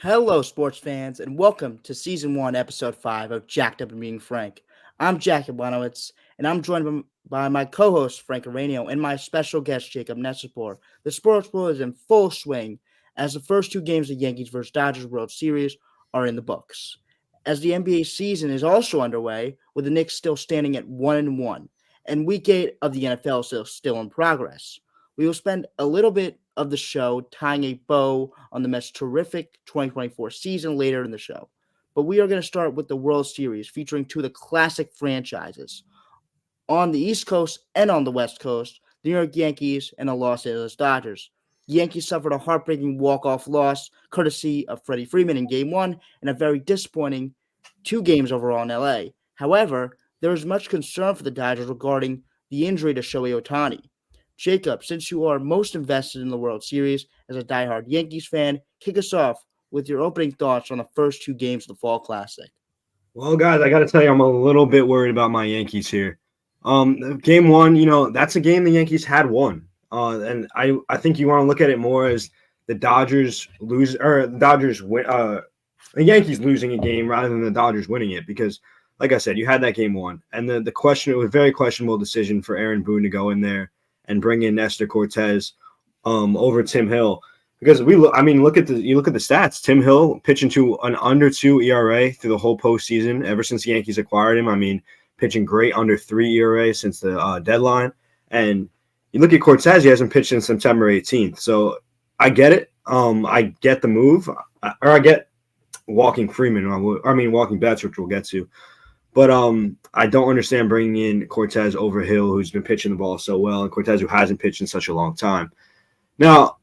Hello, sports fans, and welcome to Season 1, Episode 5 of Jacked Up and Being Frank. I'm Jack Ablanowitz, and I'm joined by my co-host, Frank Aranio, and my special guest, Jacob Nesapor. The sports world is in full swing as the first two games of the Yankees vs. Dodgers World Series are in the books. As the NBA season is also underway, with the Knicks still standing at 1-1, and Week 8 of the NFL is still in progress. We will spend a little bit of the show tying a bow on the Mets' terrific 2024 season later in the show. But we are going to start with the World Series featuring two of the classic franchises. On the East Coast and on the West Coast, the New York Yankees and the Los Angeles Dodgers. The Yankees suffered a heartbreaking walk-off loss courtesy of Freddie Freeman in Game 1 and a very disappointing two games overall in LA. However, there is much concern for the Dodgers regarding the injury to Shohei Ohtani. Jacob, since you are most invested in the World Series as a diehard Yankees fan, kick us off with your opening thoughts on the first two games of the Fall Classic. Well, guys, I got to tell you, I'm a little bit worried about my Yankees here. Game one, that's a game the Yankees had won. And I think you want to look at it more as the Dodgers lose or the Dodgers win. The Yankees losing a game rather than the Dodgers winning it because, like I said, you had that game one, and the question, it was a very questionable decision for Aaron Boone to go in there and bring in Nestor Cortez over Tim Hill. Because look at the stats. Tim Hill pitching to an under 2 ERA through the whole postseason ever since the Yankees acquired him. I mean, pitching great under 3 ERA since the deadline. And you look at Cortez, he hasn't pitched since September 18th. So I get it. I get the move, or I get walking Freeman. Walking Betts, which we'll get to. But I don't understand bringing in Cortez over Hill, who's been pitching the ball so well, and Cortez, who hasn't pitched in such a long time. Now,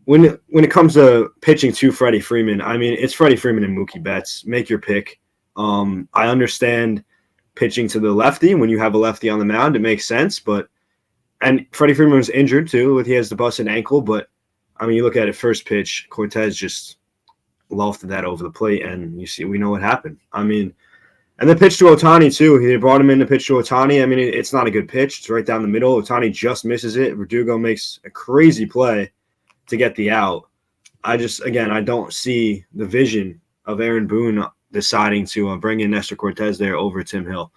when it comes to pitching to Freddie Freeman, I mean, it's Freddie Freeman and Mookie Betts. Make your pick. I understand pitching to the lefty when you have a lefty on the mound. It makes sense, and Freddie Freeman was injured too. He has the busted ankle, but I mean, you look at it, first pitch, Cortez just lofted that over the plate, and we know what happened. I mean, and the pitch to Ohtani too. He brought him in to pitch to Ohtani. I mean, it's not a good pitch. It's right down the middle. Ohtani just misses it. Verdugo makes a crazy play to get the out. I don't see the vision of Aaron Boone deciding to bring in Nestor Cortez there over Tim Hill.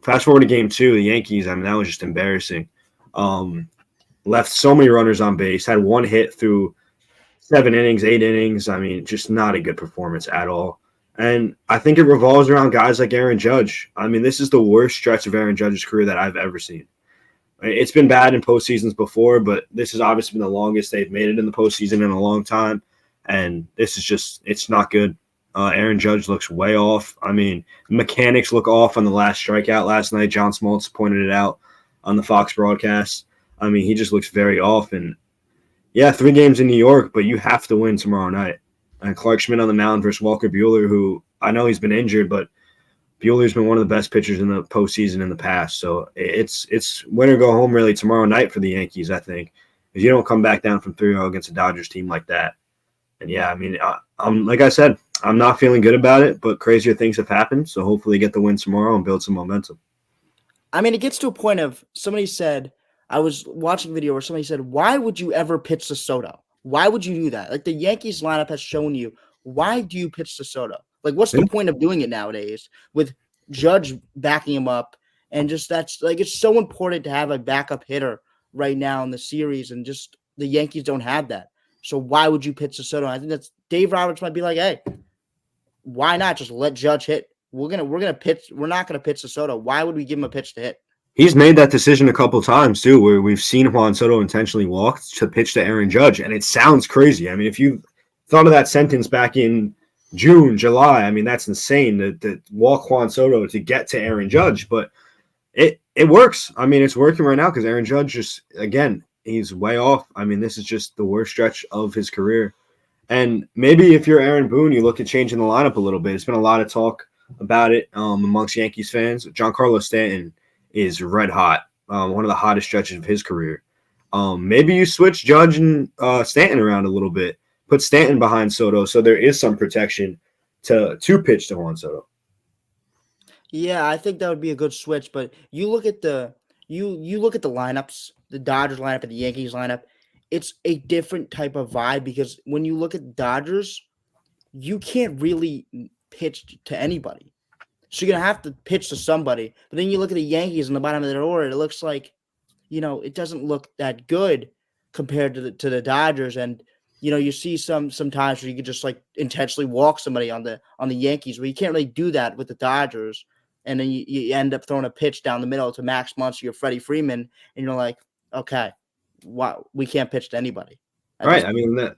Fast forward to game two, the Yankees, I mean, that was just embarrassing. Left so many runners on base, had one hit through 8 innings. I mean, just not a good performance at all. And I think it revolves around guys like Aaron Judge. I mean, this is the worst stretch of Aaron Judge's career that I've ever seen. It's been bad in postseasons before, but this has obviously been the longest they've made it in the postseason in a long time. And this is it's not good. Aaron Judge looks way off. I mean, mechanics look off on the last strikeout last night. John Smoltz pointed it out on the Fox broadcast. I mean, he just looks very off. And yeah, 3 games in New York, but you have to win tomorrow night. And Clark Schmidt on the mound versus Walker Buehler, who I know he's been injured, but Buehler's been one of the best pitchers in the postseason in the past. So it's win or go home really tomorrow night for the Yankees, I think, if you don't come back down from 3-0 against a Dodgers team like that. And yeah, I mean, I'm like I said, I'm not feeling good about it, but crazier things have happened. So hopefully get the win tomorrow and build some momentum. I mean, it gets to a point of somebody said, I was watching a video where somebody said, why would you ever pitch to Soto? Why would you do that? Like, the Yankees lineup has shown you, why do you pitch to Soto? Like, what's the point of doing it nowadays with Judge backing him up? And just that's like, it's so important to have a backup hitter right now in the series, and just the Yankees don't have that. So why would you pitch to Soto? I think that's Dave Roberts might be like, hey, why not just let Judge hit? We're gonna pitch. We're not gonna pitch to Soto. Why would we give him a pitch to hit? He's made that decision a couple times too, where we've seen Juan Soto intentionally walk to pitch to Aaron Judge, and it sounds crazy. I mean, if you thought of that sentence back in June, July, I mean, that's insane to walk Juan Soto to get to Aaron Judge, but it works. I mean, it's working right now because Aaron Judge just, again, he's way off. I mean, this is just the worst stretch of his career. And maybe if you're Aaron Boone, you look at changing the lineup a little bit. It's been a lot of talk about it amongst Yankees fans. Giancarlo Stanton is red hot, one of the hottest stretches of his career. Maybe you switch Judge and Stanton around a little bit. Put Stanton behind Soto so there is some protection to pitch to Juan Soto. Yeah, I think that would be a good switch. But you look at the you look at the lineups, the Dodgers lineup and the Yankees lineup. it's a different type of vibe because when you look at the Dodgers, you can't really pitch to anybody. So you're gonna have to pitch to somebody. But then you look at the Yankees in the bottom of their order, it looks like, it doesn't look that good compared to the Dodgers. And you see sometimes where you could just like intentionally walk somebody on the Yankees, where you can't really do that with the Dodgers. And then you end up throwing a pitch down the middle to Max Muncy or Freddie Freeman, and you're like, okay, wow, we can't pitch to anybody at Right. this I point. mean,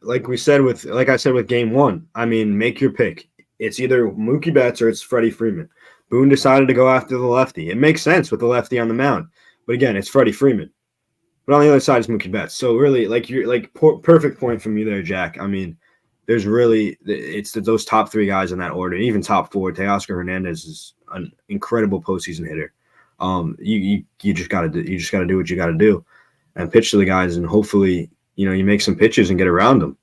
like I said with game one, I mean, make your pick. It's either Mookie Betts or it's Freddie Freeman. Boone decided to go after the lefty. It makes sense with the lefty on the mound. But again, it's Freddie Freeman. But on the other side is Mookie Betts. So really, perfect point from you there, Jack. I mean, there's really those top three guys in that order, even top four. Teoscar Hernandez is an incredible postseason hitter. You just gotta do what you gotta do, and pitch to the guys, and hopefully, you make some pitches and get around them.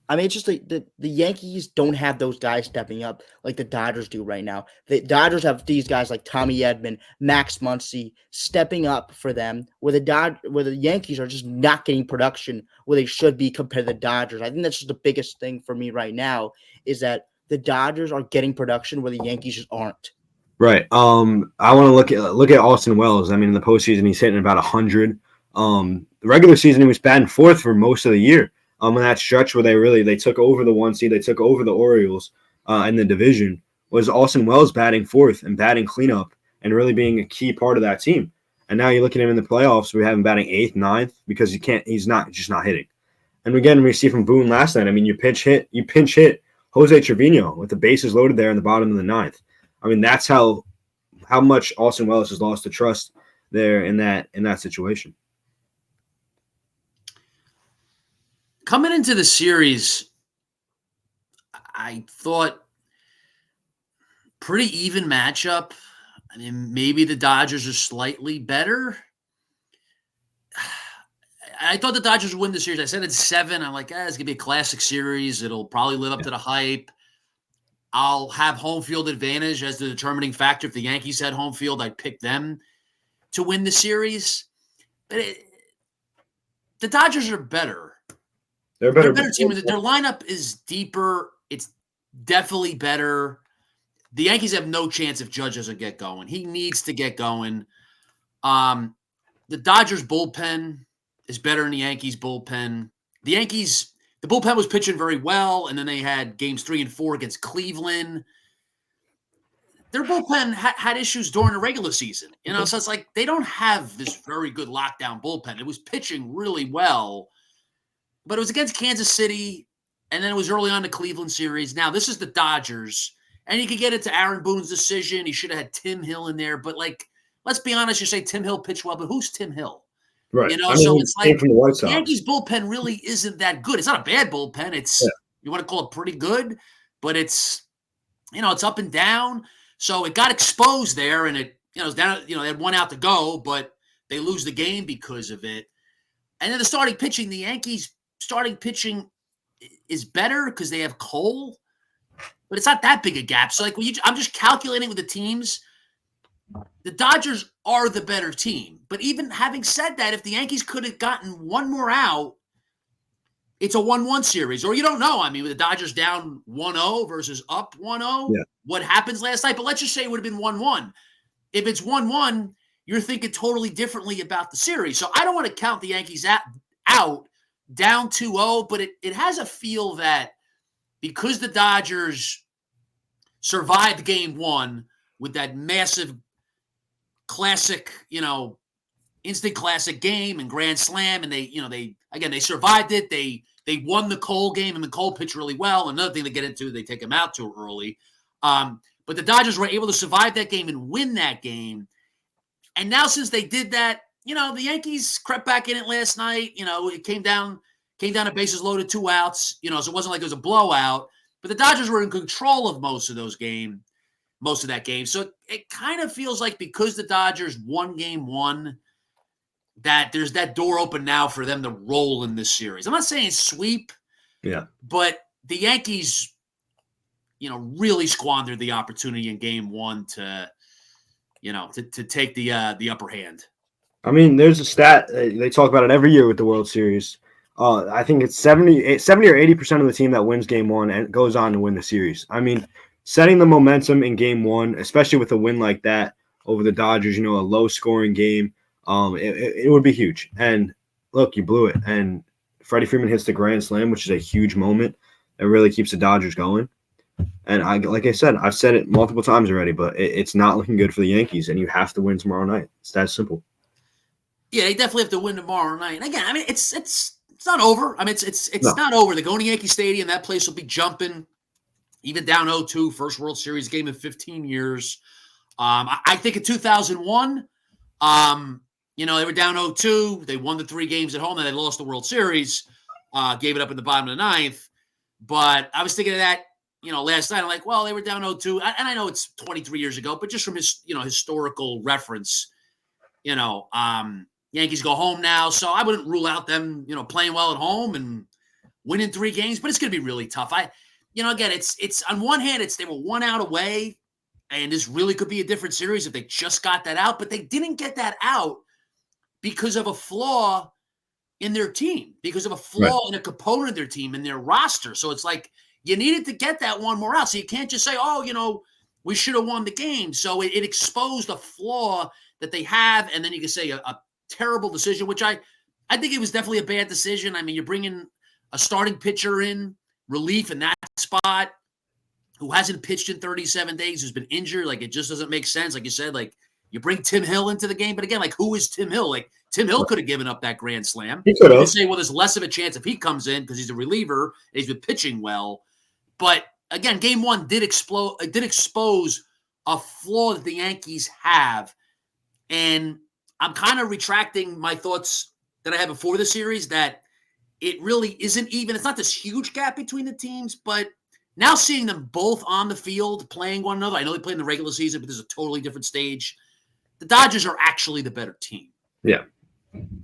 I mean, it's just the Yankees don't have those guys stepping up like the Dodgers do right now. The Dodgers have these guys like Tommy Edman, Max Muncy stepping up for them, where the Yankees are just not getting production where they should be compared to the Dodgers. I think that's just the biggest thing for me right now is that the Dodgers are getting production where the Yankees just aren't. Right. I want to look at Austin Wells. I mean, in the postseason, he's hitting about 100. The regular season, he was batting fourth for most of the year. In that stretch where they took over the 1 seed, they took over the Orioles in the division, was Austin Wells batting fourth and batting cleanup and really being a key part of that team. And now you look at him in the playoffs, we have him batting eighth, ninth because he's not hitting. And again, we see from Boone last night. I mean, you pinch hit Jose Trevino with the bases loaded there in the bottom of the ninth. I mean, that's how much Austin Wells has lost the trust there in that situation. Coming into the series, I thought pretty even matchup. I mean, maybe the Dodgers are slightly better. I thought the Dodgers would win the series. I said it's 7. I'm like, it's going to be a classic series. It'll probably live up to the hype. I'll have home field advantage as the determining factor. If the Yankees had home field, I'd pick them to win the series. But the Dodgers are better. They're a better team. Their lineup is deeper. It's definitely better. The Yankees have no chance if Judge doesn't get going. He needs to get going. The Dodgers bullpen is better than the Yankees bullpen. The bullpen was pitching very well, and then they had games 3 and 4 against Cleveland. Their bullpen had issues during the regular season, so it's like they don't have this very good lockdown bullpen. It was pitching really well, but it was against Kansas City, and then it was early on the Cleveland series. Now, this is the Dodgers, and you could get into Aaron Boone's decision. He should have had Tim Hill in there, but, let's be honest, you say Tim Hill pitched well, but who's Tim Hill? Right. So it's like from the White Sox. Yankees bullpen really isn't that good. It's not a bad bullpen. It's you want to call it pretty good, but it's it's up and down. So it got exposed there, and it was down. They had 1 out to go, but they lose the game because of it. And then the starting pitching, the Yankees starting pitching is better because they have Cole, but it's not that big a gap. So I'm just calculating with the teams. The Dodgers are the better team. But even having said that, if the Yankees could have gotten 1 more out, it's a 1-1 series. Or you don't know. I mean, with the Dodgers down 1-0 versus up 1-0, what happens last night? But let's just say it would have been 1-1. If it's 1-1, you're thinking totally differently about the series. So I don't want to count the Yankees out down 2-0, but it has a feel that because the Dodgers survived game 1 with that massive classic, instant classic game and grand slam, and they survived it. They won the Cole game, and the Cole pitched really well. Another thing to get into, they take him out too early. But the Dodgers were able to survive that game and win that game. And now since they did that, the Yankees crept back in it last night. It came down to bases loaded, 2 outs. So it wasn't like it was a blowout. But the Dodgers were in control of most of that game. So it kind of feels like because the Dodgers won game 1, that there's that door open now for them to roll in this series. I'm not saying sweep, but the Yankees, really squandered the opportunity in game 1 to take the upper hand. I mean, there's a stat they talk about it every year with the World Series. I think it's 70 or 80% of the team that wins game one and goes on to win the series. I mean, setting the momentum in game one, especially with a win like that over the Dodgers, a low scoring game, it would be huge. And look, you blew it. And Freddie Freeman hits the grand slam, which is a huge moment. It really keeps the Dodgers going. And like I said, I've said it multiple times already, but it's not looking good for the Yankees, and you have to win tomorrow night. It's that simple. Yeah, they definitely have to win tomorrow night. And again, I mean, it's not over. I mean, it's No. not over. They're going to Yankee Stadium. That place will be jumping, even down 0-2, first World Series game in 15 years. I think in 2001, they were down 0-2. They won the 3 games at home, and they lost the World Series, gave it up in the bottom of the 9th. But I was thinking of that, last night. I'm like, well, they were down 0-2. And I know it's 23 years ago, but just from historical reference, Yankees go home now. So I wouldn't rule out them, playing well at home and winning 3 games, but it's going to be really tough. Again, it's on one hand, they were 1 out away, and this really could be a different series if they just got that out, but they didn't get that out because of a flaw in their team, because of a flaw in a component of their team, in their roster. So it's like you needed to get that one more out. So you can't just say, we should have won the game. So it exposed a flaw that they have, and then you can say a terrible decision, which I think it was definitely a bad decision. I mean, you're bringing a starting pitcher in, relief in that spot, who hasn't pitched in 37 days, who's been injured. Like, it just doesn't make sense. Like you said, like, you bring Tim Hill into the game, but again, like, who is Tim Hill? Like, Tim Hill could have given up that grand slam. He could have. You say, well, there's less of a chance if he comes in because he's a reliever and he's been pitching well. But again, game one did expose a flaw that the Yankees have. And I'm kind of retracting my thoughts that I had before the series, that it really isn't even, it's not this huge gap between the teams, but now seeing them both on the field playing one another, I know they played in the regular season, but this is a totally different stage. The Dodgers are actually the better team. Yeah.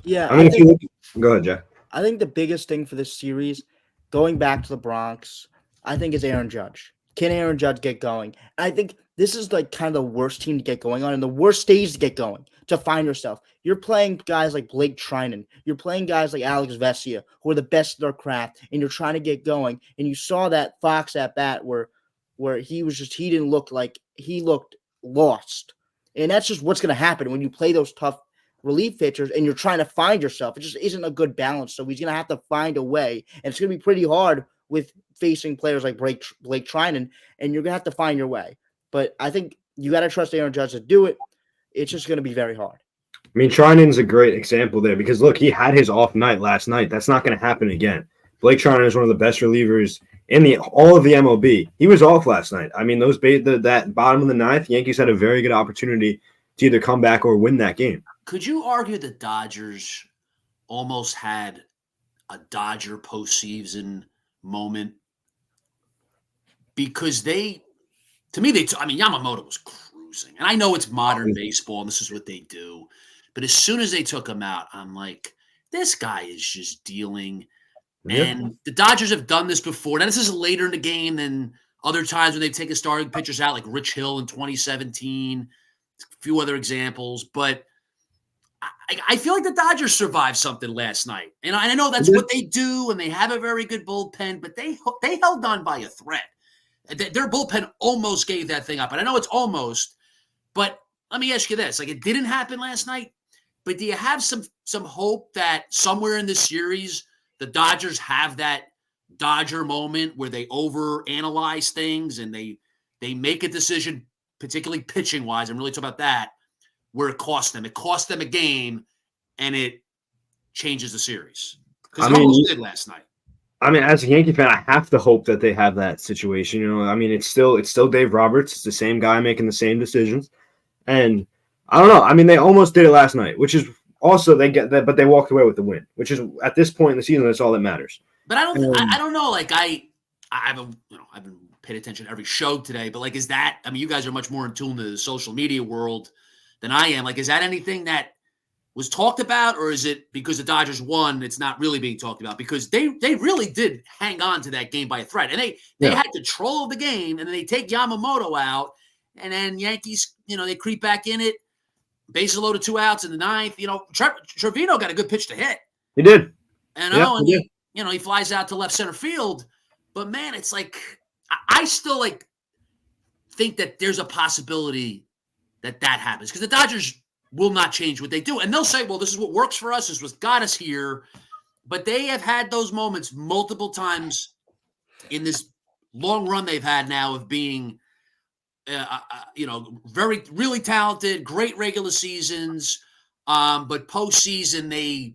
Yeah. I mean, go ahead, Jack. I think the biggest thing for this series, going back to the Bronx, I think is Aaron Judge. Can Aaron Judge get going? And I think this is like kind of the worst team to get going on and the worst stage to get going, to find yourself. You're playing guys like Blake Trinan. You're playing guys like Alex Vesia, who are the best of their craft, and you're trying to get going. And you saw that Fox at bat where he didn't look like, he looked lost. And that's just what's going to happen when you play those tough relief pitchers and you're trying to find yourself. It just isn't a good balance. So he's going to have to find a way. And it's going to be pretty hard with facing players like Blake Trinan, and you're going to have to find your way. But I think you got to trust Aaron Judge to do it. It's just going to be very hard. I mean, Trinan's a great example there because, look, he had his off night last night. That's not going to happen again. Blake Trinan is one of the best relievers in all of the MLB. He was off last night. I mean, that bottom of the 9th, Yankees had a very good opportunity to either come back or win that game. Could you argue the Dodgers almost had a Dodger postseason moment? Because Yamamoto was cruising. And I know it's modern baseball and this is what they do. But as soon as they took him out, I'm like, this guy is just dealing. Yeah. And the Dodgers have done this before. Now, this is later in the game than other times when they've taken starting pitchers out, like Rich Hill in 2017, a few other examples. But I feel like the Dodgers survived something last night. And I know that's what they do, and they have a very good bullpen, but they held on by a thread. Their bullpen almost gave that thing up. And I know it's almost, but let me ask you this. Like, it didn't happen last night, but do you have some hope that somewhere in this series, the Dodgers have that Dodger moment where they overanalyze things and they make a decision, particularly pitching-wise, I'm really talking about that, where it cost them. It cost them a game, and it changes the series. Because it almost did last night. I mean, as a Yankee fan, I have to hope that they have that situation. I mean, it's still Dave Roberts. It's the same guy making the same decisions. And I don't know. I mean, they almost did it last night, which is also they get that, but they walked away with the win, which is at this point in the season, that's all that matters. But I don't know. Like I haven't paid attention to every show today, but like, is that? I mean, you guys are much more in tune to the social media world than I am. Like, is that anything that was talked about, or is it because the Dodgers won, it's not really being talked about? Because they really did hang on to that game by a thread, and they had control of the game, and then they take Yamamoto out, and then Yankees, they creep back in it. bases loaded, 2 outs in the ninth. Trevino got a good pitch to hit. He did. He flies out to left center field. But man, it's like I still think that there's a possibility that happens because the Dodgers will not change what they do, and they'll say, "Well, this is what works for us. This is what got us here." But they have had those moments multiple times in this long run they've had now of being, really talented, great regular seasons, but postseason they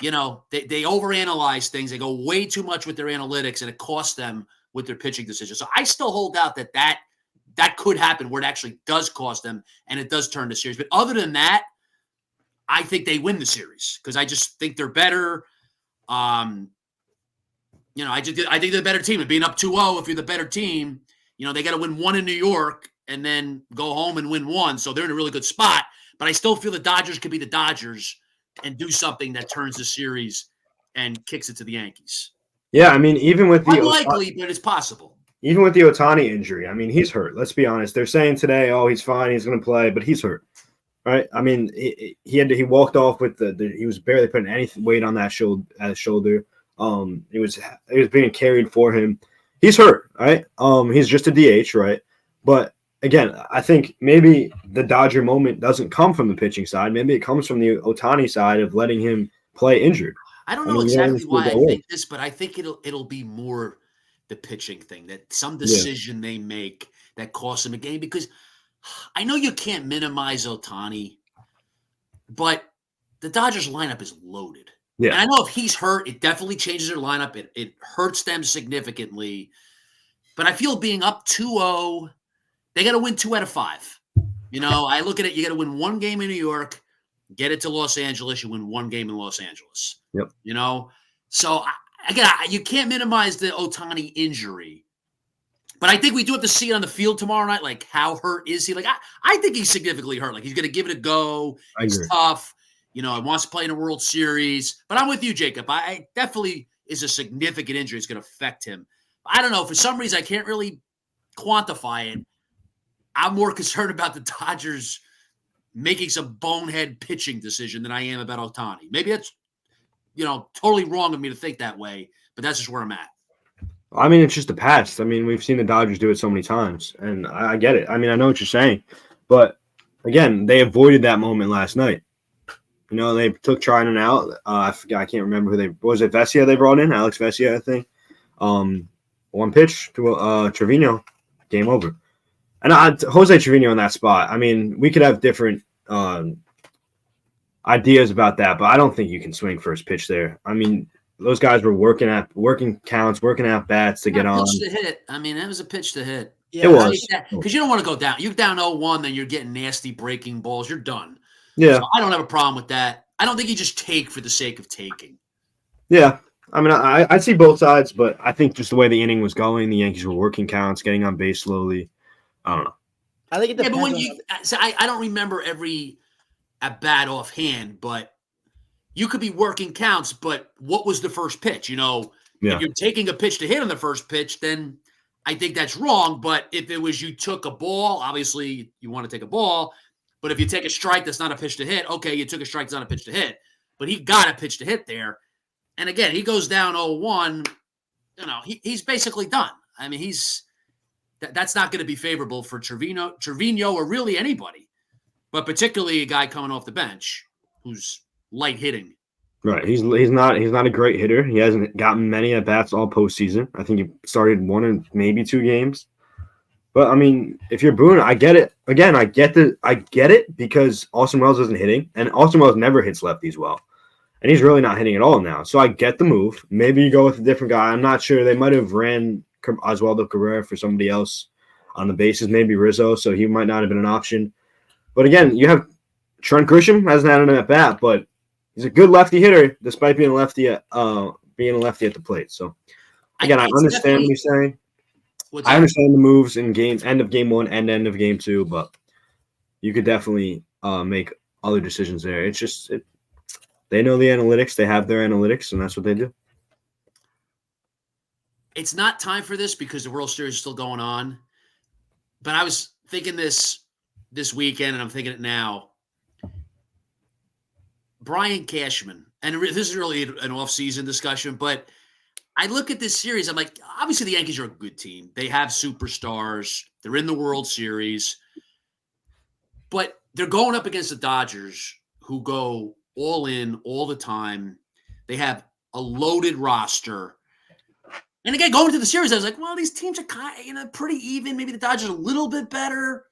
overanalyze things. They go way too much with their analytics, and it costs them with their pitching decisions. So I still hold out that could happen where it actually does cost them and it does turn the series. But other than that, I think they win the series because I just think they're better. I think they're the better team. And being up 2-0, if you're the better team, they got to win one in New York and then go home and win one. So they're in a really good spot. But I still feel the Dodgers could be the Dodgers and do something that turns the series and kicks it to the Yankees. Yeah, I mean, even with the unlikely, but it's possible. Even with the Ohtani injury, I mean, he's hurt. Let's be honest. They're saying today, "Oh, he's fine. He's going to play," but he's hurt, right? I mean, he walked off with he was barely putting any weight on that shoulder. It was being carried for him. He's hurt, right? He's just a DH, right? But again, I think maybe the Dodger moment doesn't come from the pitching side. Maybe it comes from the Ohtani side of letting him play injured. I don't know exactly why I think this, but I think it'll be more the pitching thing, that some decision they make that costs them a game, because I know you can't minimize Ohtani, but the Dodgers lineup is loaded. Yeah. And I know if he's hurt, it definitely changes their lineup. It hurts them significantly. But I feel being up 2-0, they got to win 2 out of 5. I look at it, you got to win one game in New York, get it to Los Angeles, you win one game in Los Angeles. Yep. So again, you can't minimize the Ohtani injury. But I think we do have to see it on the field tomorrow night. Like, how hurt is he? Like, I think he's significantly hurt. Like, he's going to give it a go. It's tough. He wants to play in a World Series. But I'm with you, Jacob. I definitely is a significant injury. It's going to affect him. I don't know. For some reason, I can't really quantify it. I'm more concerned about the Dodgers making some bonehead pitching decision than I am about Ohtani. Maybe that's, totally wrong of me to think that way, but that's just where I'm at. I mean, it's just the past. I mean, we've seen the Dodgers do it so many times, and I get it. I mean, I know what you're saying, but again, they avoided that moment last night. They took Trinan out. I can't remember who was it Vesia they brought in? Alex Vesia, I think. One pitch to Trevino, game over. And Jose Trevino in that spot. I mean, we could have different ideas about that, but I don't think you can swing first pitch there. I mean, those guys were working counts, working at bats to get on. Pitch to hit. I mean, that was a pitch to hit. Yeah, it was. Because you don't want to go down. You're down 0-1, then you're getting nasty breaking balls. You're done. Yeah. So I don't have a problem with that. I don't think you just take for the sake of taking. Yeah. I mean, I see both sides, but I think just the way the inning was going, the Yankees were working counts, getting on base slowly. I don't know. I think it depends. But when I don't remember every at bat offhand, but you could be working counts. But what was the first pitch? If you're taking a pitch to hit on the first pitch, then I think that's wrong. But if it was you took a ball, obviously you want to take a ball. But if you take a strike that's not a pitch to hit, okay, you took a strike that's not a pitch to hit. But he got a pitch to hit there. And again, he goes down 0-1. He's basically done. I mean, that's not going to be favorable for Trevino, or really anybody, but particularly a guy coming off the bench who's light hitting. Right. He's not a great hitter. He hasn't gotten many at bats all postseason. I think he started 1 or maybe 2 games. But I mean, if you're Boone, I get it. Again, I get it because Austin Wells isn't hitting, and Austin Wells never hits lefties well. And he's really not hitting at all now. So I get the move. Maybe you go with a different guy. I'm not sure. They might have ran Oswaldo Cabrera for somebody else on the bases, maybe Rizzo, so he might not have been an option. But again, you have Trent Grisham hasn't had an at bat, but he's a good lefty hitter despite being a lefty at the plate. So again, I understand what you're saying. I understand the moves in games, end of game 1 and end of game 2, but you could definitely make other decisions there. It's just they know the analytics, they have their analytics, and that's what they do. It's not time for this because the World Series is still going on. But I was thinking this weekend, and I'm thinking it now. Brian Cashman, and this is really an off-season discussion, but I look at this series, I'm like, obviously the Yankees are a good team. They have superstars. They're in the World Series. But they're going up against the Dodgers, who go all in all the time. They have a loaded roster. And again, going to the series, I was like, well, these teams are kind of, pretty even. Maybe the Dodgers are a little bit better.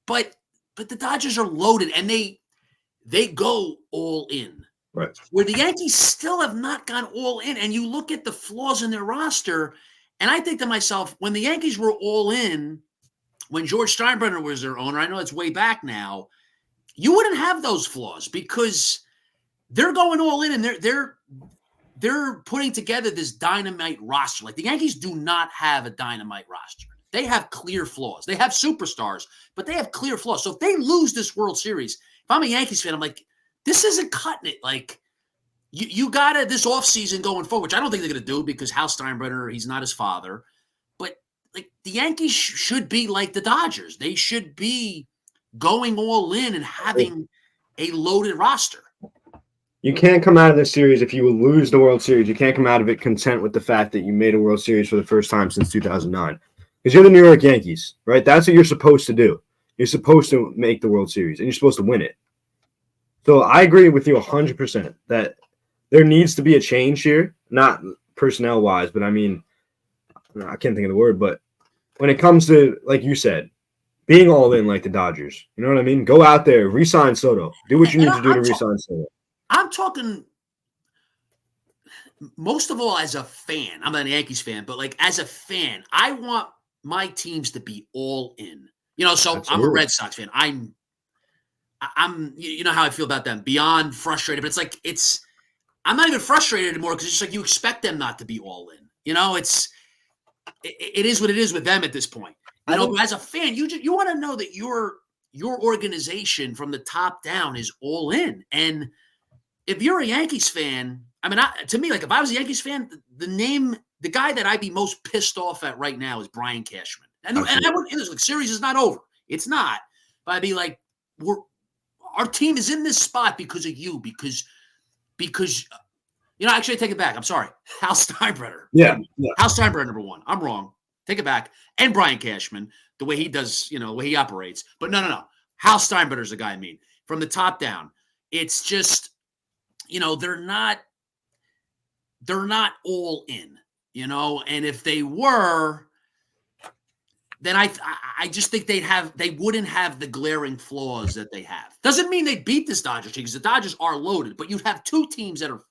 But the Dodgers are loaded, and they go all in. Right. Where the Yankees still have not gone all in. And you look at the flaws in their roster, and I think to myself, when the Yankees were all in, when George Steinbrenner was their owner, I know it's way back now, you wouldn't have those flaws because they're going all in and they're putting together this dynamite roster. Like the Yankees do not have a dynamite roster. They have clear flaws. They have superstars, but they have clear flaws. So if they lose this World Series, if I'm a Yankees fan, I'm like, this isn't cutting it. Like, you got to, this offseason going forward, which I don't think they're going to do because Hal Steinbrenner, he's not his father. But, like, the Yankees should be like the Dodgers. They should be going all in and having a loaded roster. You can't come out of this series if you will lose the World Series. You can't come out of it content with the fact that you made a World Series for the first time since 2009. Because you're the New York Yankees, right? That's what you're supposed to do. You're supposed to make the World Series, and you're supposed to win it. So I agree with you 100% that there needs to be a change here, not personnel-wise, but I mean, I can't think of the word, but when it comes to, like you said, being all in like the Dodgers, you know what I mean? Go out there, re-sign Soto. Do what you need to do to re-sign Soto. I'm talking most of all as a fan. I'm not a Yankees fan, but like as a fan, I want my teams to be all in. You know, so Absolutely. I'm a Red Sox fan. I'm you know how I feel about them, beyond frustrated, but it's like I'm not even frustrated anymore because it's just like you expect them not to be all in. You know, it is what it is with them at this point. You know, but as a fan, you want to know that your organization from the top down is all in. And if you're a Yankees fan, I mean, to me, like if I was a Yankees fan, the guy that I'd be most pissed off at right now is Brian Cashman. And I would, the series is not over. It's not. But I'd be like, our team is in this spot because of you, because you know, actually I take it back. I'm sorry. Hal Steinbrenner. Yeah. Hal Steinbrenner, number one. I'm wrong. Take it back. And Brian Cashman, the way he does, you know, the way he operates. But no. Hal Steinbrenner's the guy I mean. From the top down. It's just, you know, they're not all in, you know, and if they were, then I just think they wouldn't have the glaring flaws that they have. Doesn't mean they beat this Dodgers team because the Dodgers are loaded, but you'd have two teams that are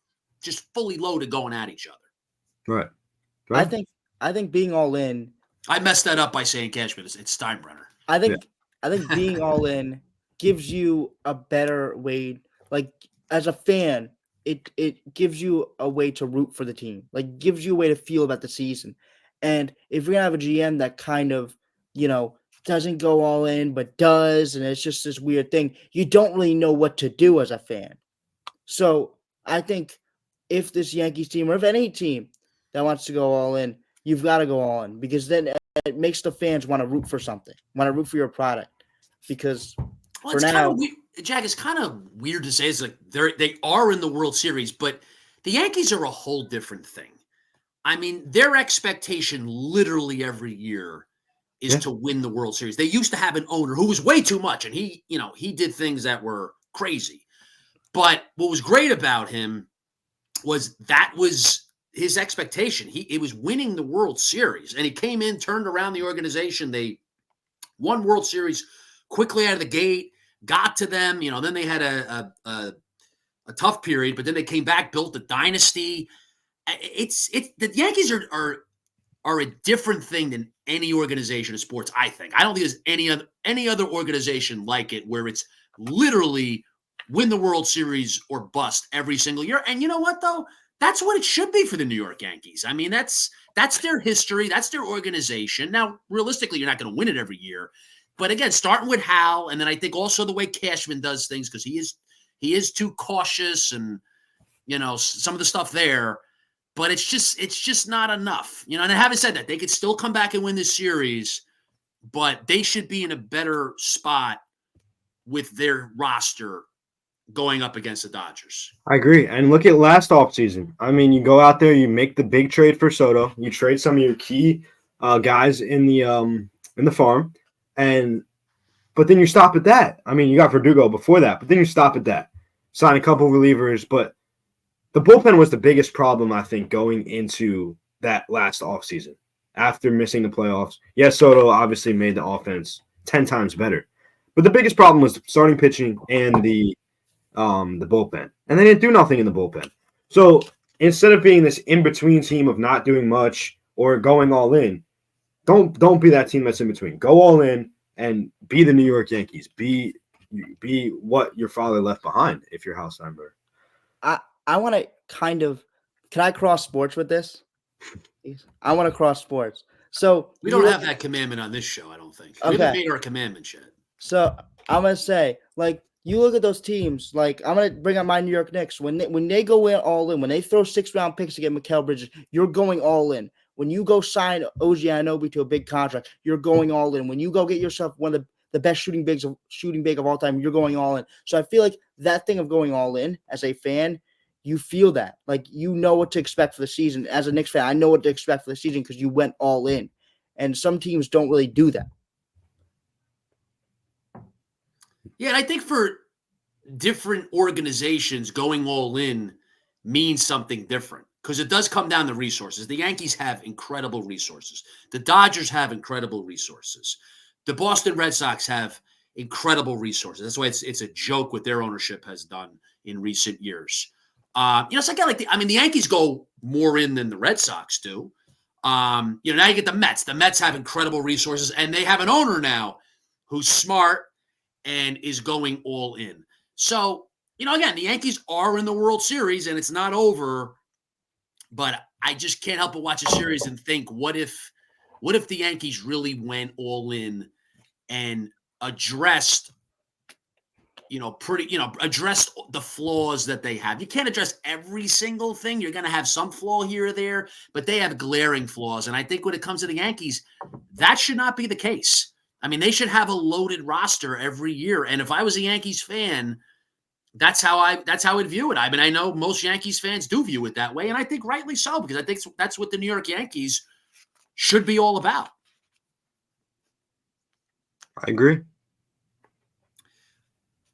just fully loaded going at each other. Right. I think being all in. I messed that up by saying Cashman. It's Steinbrenner. I think being all in gives you a better way. Like as a fan, it gives you a way to root for the team. Like gives you a way to feel about the season. And if you're gonna have a GM that kind of, you know, doesn't go all in but does, and it's just this weird thing, you don't really know what to do as a fan. So I think if this Yankees team or if any team that wants to go all in, you've got to go all in because then it makes the fans want to root for something, want to root for your product. Because for now, Jack, it's kind of weird to say. It's like they are in the World Series, but the Yankees are a whole different thing. I mean, their expectation literally every year is to win the World Series. They used to have an owner who was way too much, and he did things that were crazy. But what was great about him was his expectation. It was winning the World Series, and he came in, turned around the organization. They won World Series quickly out of the gate, got to them. You know, then they had a tough period, but then they came back, built a dynasty. The Yankees are a different thing than any organization in sports. I think. I don't think there's any other organization like it where it's literally win the World Series or bust every single year. And you know what though? That's what it should be for the New York Yankees. I mean, that's their history. That's their organization. Now, realistically, you're not going to win it every year. But again, starting with Hal, and then I think also the way Cashman does things, because he is too cautious and, you know, some of the stuff there. But it's just not enough. You know, and I haven't said that. They could still come back and win this series, but they should be in a better spot with their roster going up against the Dodgers. I agree. And look at last offseason. I mean, you go out there, you make the big trade for Soto, you trade some of your key guys in the farm, but then you stop at that. I mean, you got Verdugo before that, but then you stop at that. Sign a couple relievers, but the bullpen was the biggest problem, I think, going into that last offseason. After missing the playoffs. Yes, Soto obviously made the offense 10 times better. But the biggest problem was the starting pitching and the bullpen. And they didn't do nothing in the bullpen. So instead of being this in-between team of not doing much or going all in, don't be that team that's in between. Go all in and be the New York Yankees. Be what your father left behind if you're Hal Steinberg. I want to can I cross sports with this? I want to cross sports. So we don't have that commandment on this show, I don't think. We haven't made our commandment yet. So I'm going to say, you look at those teams, I'm going to bring up my New York Knicks. When they go in all in, when they throw 6-round picks to get Mikal Bridges, you're going all in. When you go sign OG Anunoby to a big contract, you're going all in. When you go get yourself one of the best shooting big of all time, you're going all in. So I feel like that thing of going all in as a fan, you feel that. You know what to expect for the season. As a Knicks fan, I know what to expect for the season because you went all in. And some teams don't really do that. Yeah, and I think for different organizations, going all in means something different because it does come down to resources. The Yankees have incredible resources. The Dodgers have incredible resources. The Boston Red Sox have incredible resources. That's why it's a joke what their ownership has done in recent years. It's the Yankees go more in than the Red Sox do. Now you get the Mets. The Mets have incredible resources, and they have an owner now who's smart and is going all in. So, again, the Yankees are in the World Series, and it's not over. But I just can't help but watch a series and think, what if the Yankees really went all in and addressed addressed the flaws that they have. You can't address every single thing. You're going to have some flaw here or there, but they have glaring flaws. And I think when it comes to the Yankees, that should not be the case. I mean, they should have a loaded roster every year. And if I was a Yankees fan, that's how I'd view it. I mean, I know most Yankees fans do view it that way, and I think rightly so, because I think that's what the New York Yankees should be all about. I agree.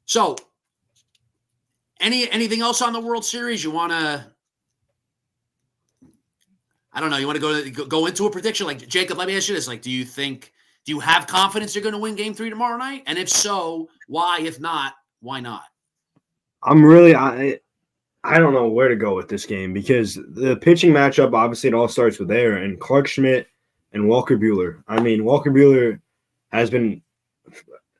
So, anything else on the World Series you want to? I don't know. You want to go into a prediction? Jacob, let me ask you this: do you have confidence you're going to win Game 3 tomorrow night? And if so, why? If not, why not? I don't know where to go with this game because the pitching matchup, obviously, it all starts with there and Clark Schmidt and Walker Buehler. I mean, Walker Buehler has been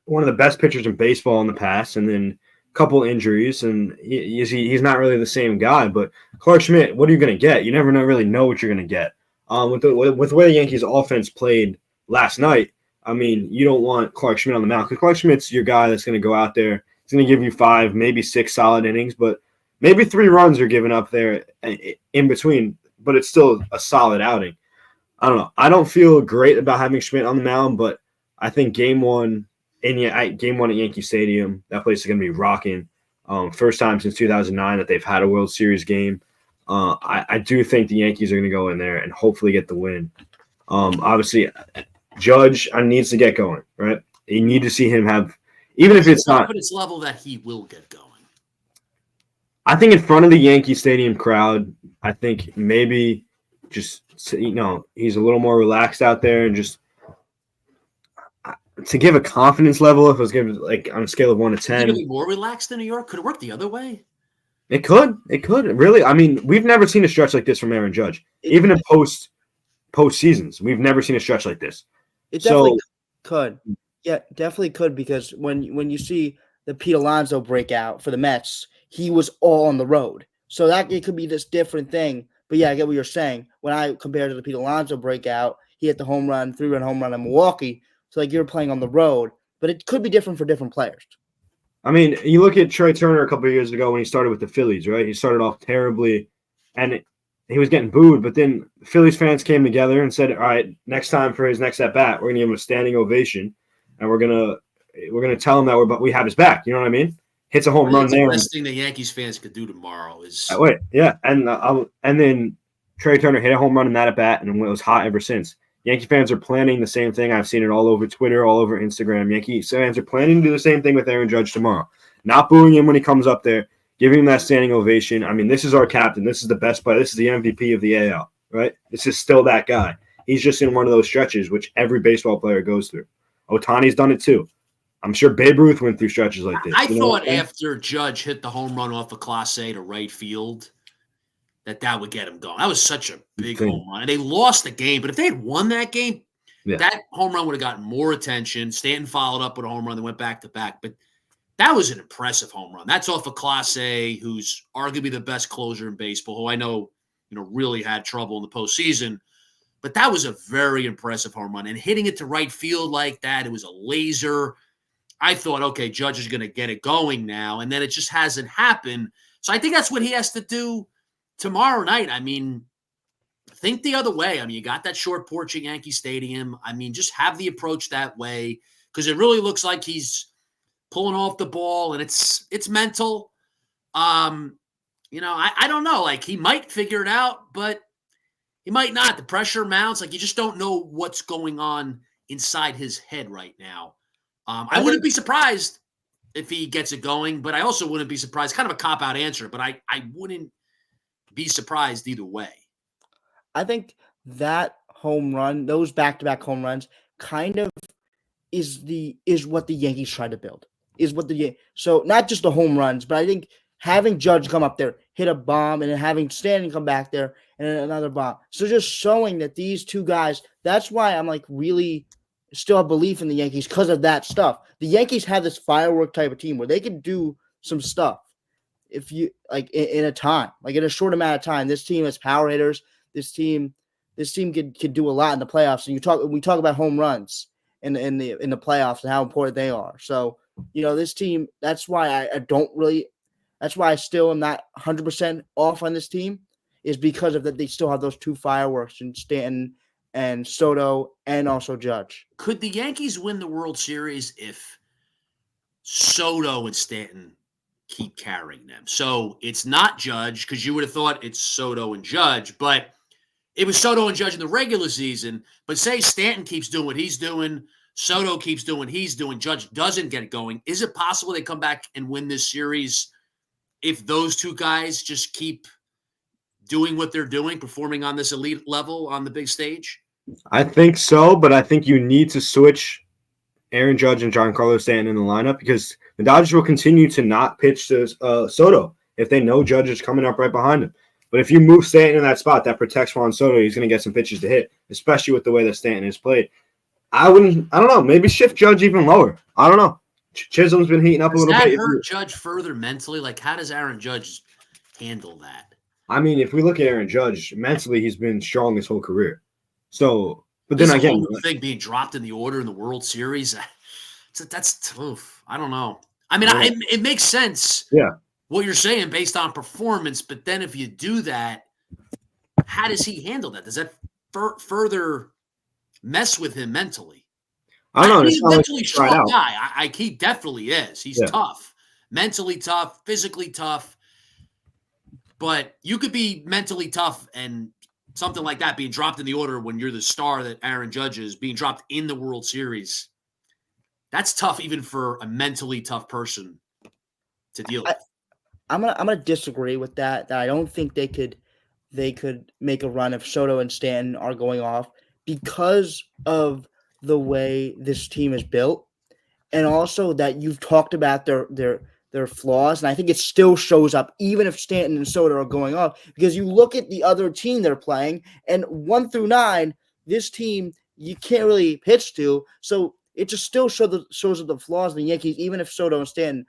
one of the best pitchers in baseball in the past, and then a couple injuries, and he's not really the same guy. But Clark Schmidt, what are you going to get? You never really know what you're going to get. With the way the Yankees offense played last night, I mean, you don't want Clark Schmidt on the mound because Clark Schmidt's your guy that's going to go out there. He's going to give you 5, maybe 6 solid innings, but maybe 3 runs are given up there in between, but it's still a solid outing. I don't know. I don't feel great about having Schmidt on the mound, but I think Game 1 at Yankee Stadium, that place is going to be rocking. First time since 2009 that they've had a World Series game. I do think the Yankees are going to go in there and hopefully get the win. Obviously, Judge needs to get going, right? You need to see him have, even if it's not confidence level that he will get going. I think in front of the Yankee Stadium crowd, I think maybe just he's a little more relaxed out there and just to give a confidence level. If it was given on a scale of 1 to 10, be more relaxed than New York. Could it work the other way? It could really. I mean, we've never seen a stretch like this from Aaron Judge, even in post seasons. We've never seen a stretch like this. It definitely could. Yeah, definitely could, because when you see the Pete Alonso breakout for the Mets, he was all on the road. So that it could be this different thing. But yeah, I get what you're saying. When I compare to the Pete Alonso breakout, he hit the 3-run home run in Milwaukee. So you're playing on the road, but it could be different for different players. I mean, you look at Trey Turner a couple of years ago when he started with the Phillies, right? He started off terribly, and he was getting booed. But then Phillies fans came together and said, "All right, next time for his next at bat, we're gonna give him a standing ovation, and we're gonna tell him that we have his back." You know what I mean? hits a home I think run it's the there. best thing the Yankees fans could do tomorrow is Wait, yeah, and then Trey Turner hit a home run in that at bat, and it was hot ever since. Yankee fans are planning the same thing. I've seen it all over Twitter, all over Instagram. Yankee fans are planning to do the same thing with Aaron Judge tomorrow. Not booing him when he comes up there, giving him that standing ovation. I mean, this is our captain. This is the best player. This is the MVP of the AL, right? This is still that guy. He's just in one of those stretches, which every baseball player goes through. Ohtani's done it too. I'm sure Babe Ruth went through stretches like this. I thought after Judge hit the home run off of Class A to right field, that would get him going. That was such a big home run. And they lost the game, but if they had won that game, that home run would have gotten more attention. Stanton followed up with a home run that went back to back. But that was an impressive home run. That's off of Class A, who's arguably the best closer in baseball, who I know, really had trouble in the postseason. But that was a very impressive home run. And hitting it to right field like that, it was a laser. I thought, okay, Judge is going to get it going now. And then it just hasn't happened. So I think that's what he has to do tomorrow night. I mean, think the other way. I mean, you got that short porch at Yankee Stadium. I mean, just have the approach that way because it really looks like he's pulling off the ball and it's mental. I don't know. Like, he might figure it out, but he might not. The pressure mounts. Like, you just don't know what's going on inside his head right now. I wouldn't be surprised if he gets it going, but I also wouldn't be surprised. Kind of a cop-out answer, but I wouldn't be surprised either way. I think that home run, those back-to-back home runs, kind of is what the Yankees try to build. So not just the home runs, but I think having Judge come up there, hit a bomb, and then having Stanton come back there and another bomb. So just showing that these two guys, that's why I'm like really still have belief in the Yankees because of that stuff. The Yankees have this firework type of team where they can do some stuff if you like in a time, like in a short amount of time. This team has power hitters. This team could do a lot in the playoffs. And we talk about home runs in the playoffs and how important they are. So this team. That's why that's why I still am not 100% off on this team, is because of that they still have those two fireworks in Stanton and Soto and also Judge. Could the Yankees win the World Series if Soto and Stanton keep carrying them? So it's not Judge, because you would have thought it's Soto and Judge, but it was Soto and Judge in the regular season. But say Stanton keeps doing what he's doing, Soto keeps doing what he's doing, Judge doesn't get it going. Is it possible they come back and win this series if those two guys just keep doing what they're doing, performing on this elite level on the big stage? I think so, but I think you need to switch Aaron Judge and Giancarlo Stanton in the lineup because the Dodgers will continue to not pitch to Soto if they know Judge is coming up right behind him. But if you move Stanton in that spot, that protects Juan Soto. He's going to get some pitches to hit, especially with the way that Stanton has played. I don't know, maybe shift Judge even lower. I don't know. Chisholm's been heating up a little bit. Does that hurt Judge further mentally? Like, how does Aaron Judge handle that? I mean, if we look at Aaron Judge, mentally he's been strong his whole career. So, but then again, the thing being dropped in the order in the World Series, that's tough. I don't know. I mean, it makes sense. Yeah, what you're saying based on performance, but then if you do that, how does he handle that? Does that further mess with him mentally? I don't know. He's a mentally strong guy. He definitely is. He's tough, mentally tough, physically tough. But you could be mentally tough and something like that being dropped in the order when you're the star that Aaron Judge is, being dropped in the World Series. That's tough even for a mentally tough person to deal with. I'm gonna disagree with that. That I don't think they could make a run if Soto and Stanton are going off because of the way this team is built, and also that you've talked about their flaws, and I think it still shows up even if Stanton and Soto are going off, because you look at the other team they're playing, and 1 through 9, this team you can't really pitch to, so it just still shows the flaws of the Yankees, even if Soto and Stanton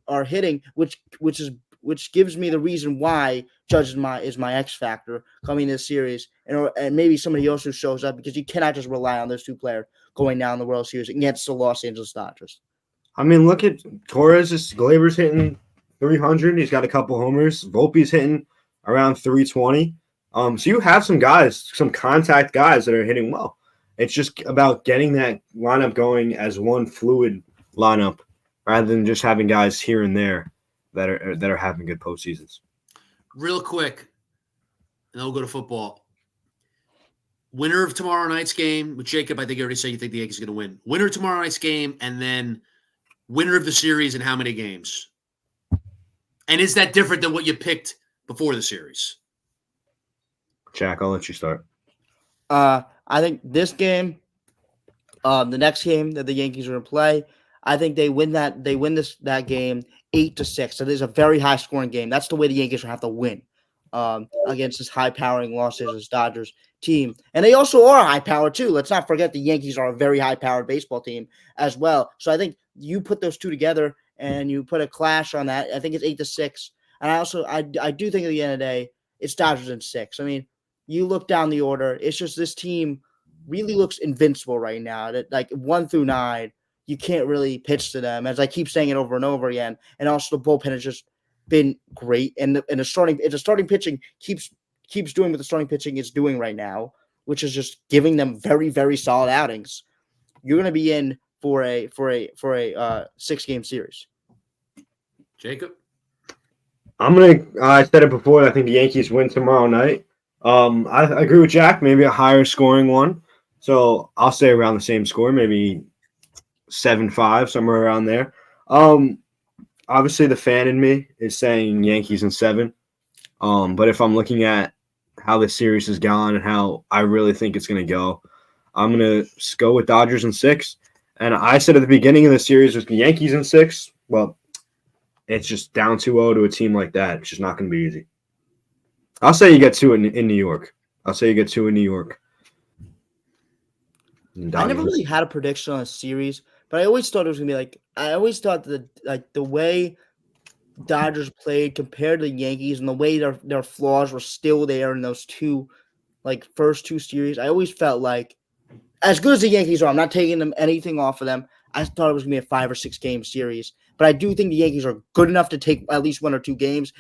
are hitting, which gives me the reason why Judge is my X factor coming this series, and maybe somebody else who shows up, because you cannot just rely on those two players going down the World Series against the Los Angeles Dodgers. I mean, look at Torres. Glaber's hitting 300. He's got a couple homers. Volpe's hitting around 320. So you have some guys, some contact guys that are hitting well. It's just about getting that lineup going as one fluid lineup rather than just having guys here and there that are having good postseasons. Real quick, and then we'll go to football. Winner of tomorrow night's game with Jacob. I think you already said you think the Yankees are going to win. Winner of tomorrow night's game, and then winner of the series in how many games? And is that different than what you picked before the series? Jack, I'll let you start. I think this game, the next game that the Yankees are going to play, I think they win that. They win that game 8-6. So there's a very high scoring game. That's the way the Yankees will have to win against this high powering Los Angeles Dodgers team. And they also are high powered too. Let's not forget the Yankees are a very high powered baseball team as well. So I think you put those two together and you put a clash on that. I think it's 8-6. And I do think at the end of the day, it's Dodgers in 6. I mean, you look down the order. It's just this team really looks invincible right now. That like 1 through 9, you can't really pitch to them. As I keep saying it over and over again. And also the bullpen has just been great. And the starting pitching keeps doing what the starting pitching is doing right now, which is just giving them very, very solid outings. You're going to be in for a 6-game series. Jacob? I said it before, I think the Yankees win tomorrow night. I agree with Jack, maybe a higher scoring one. So I'll say around the same score, maybe 7-5, somewhere around there. Obviously the fan in me is saying Yankees in 7. But if I'm looking at how the series has gone and how I really think it's going to go, I'm going to go with Dodgers in 6. And I said at the beginning of the series with the Yankees in 6, well, it's just down 2-0 to a team like that. It's just not going to be easy. I'll say you get 2 in New York. I never really had a prediction on a series, but I always thought it was going to be like – I always thought that the way Dodgers played compared to the Yankees and the way their flaws were still there in those first 2 series, I always felt like as good as the Yankees are, I'm not taking them anything off of them. I thought it was going to be a 5 or 6 game series, but I do think the Yankees are good enough to take at least 1 or 2 games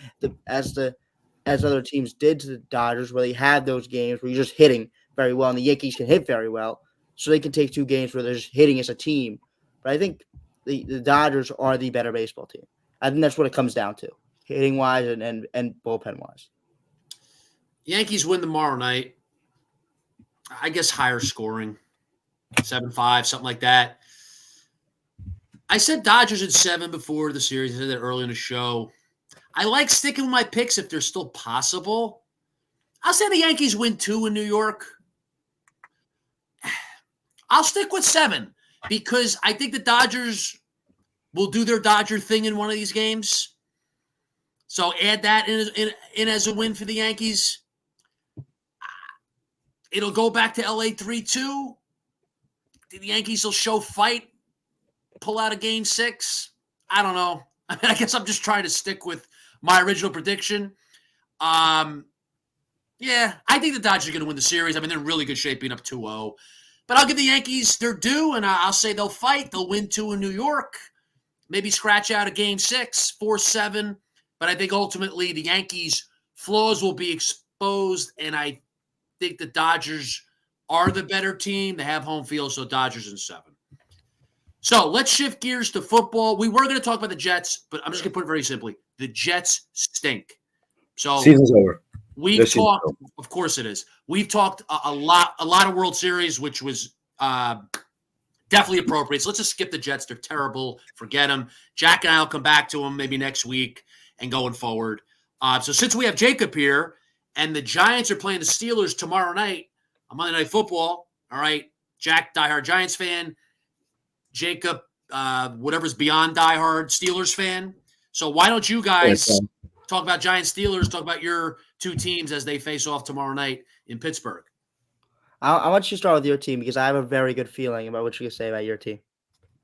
as other teams did to the Dodgers, where they had those games where you're just hitting very well, and the Yankees can hit very well, so they can take 2 games where they're just hitting as a team. But I think the Dodgers are the better baseball team. I think that's what it comes down to, hitting wise and bullpen wise. Yankees win tomorrow night. I guess higher scoring, 7-5, something like that. I said Dodgers in 7 before the series. I said that early in the show. I like sticking with my picks if they're still possible. I'll say the Yankees win 2 in New York. I'll stick with 7 because I think the Dodgers will do their Dodger thing in one of these games. So add that in as a win for the Yankees. It'll go back to LA 3-2. The Yankees will show fight, pull out a game 6. I don't know. I guess I'm just trying to stick with my original prediction. Yeah, I think the Dodgers are going to win the series. I mean, they're in really good shape being up 2-0. But I'll give the Yankees their due, and I'll say they'll fight. They'll win 2 in New York. Maybe scratch out a game 6, 4-7. But I think ultimately the Yankees' flaws will be exposed, and I think the Dodgers are the better team. They have home field, so Dodgers in 7. So let's shift gears to football. We were going to talk about the Jets, but I'm just going to put it very simply. The Jets stink. So season's over. We've talked, of course it is. We've talked a lot of World Series, which was definitely appropriate. So let's just skip the Jets. They're terrible. Forget them. Jack and I will come back to them maybe next week and going forward. So since we have Jacob here and the Giants are playing the Steelers tomorrow night on Monday Night Football, all right, Jack, diehard Giants fan. Jacob, whatever's beyond diehard Steelers fan. So why don't you guys talk about Giants Steelers, talk about your 2 teams as they face off tomorrow night in Pittsburgh? I want you to start with your team because I have a very good feeling about what you're going to say about your team.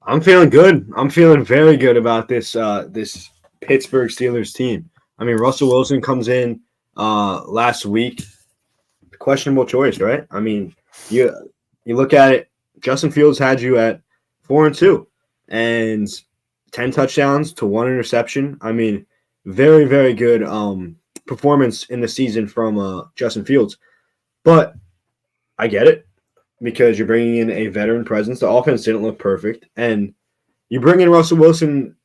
I'm feeling good. I'm feeling very good about this this Pittsburgh Steelers team. I mean, Russell Wilson comes in last week. Questionable choice, right? I mean, you look at it, Justin Fields had you at 4-2 and 10 touchdowns to 1 interception. I mean, very, very good performance in the season from Justin Fields. But I get it because you're bringing in a veteran presence. The offense didn't look perfect. And You bring in Russell Wilson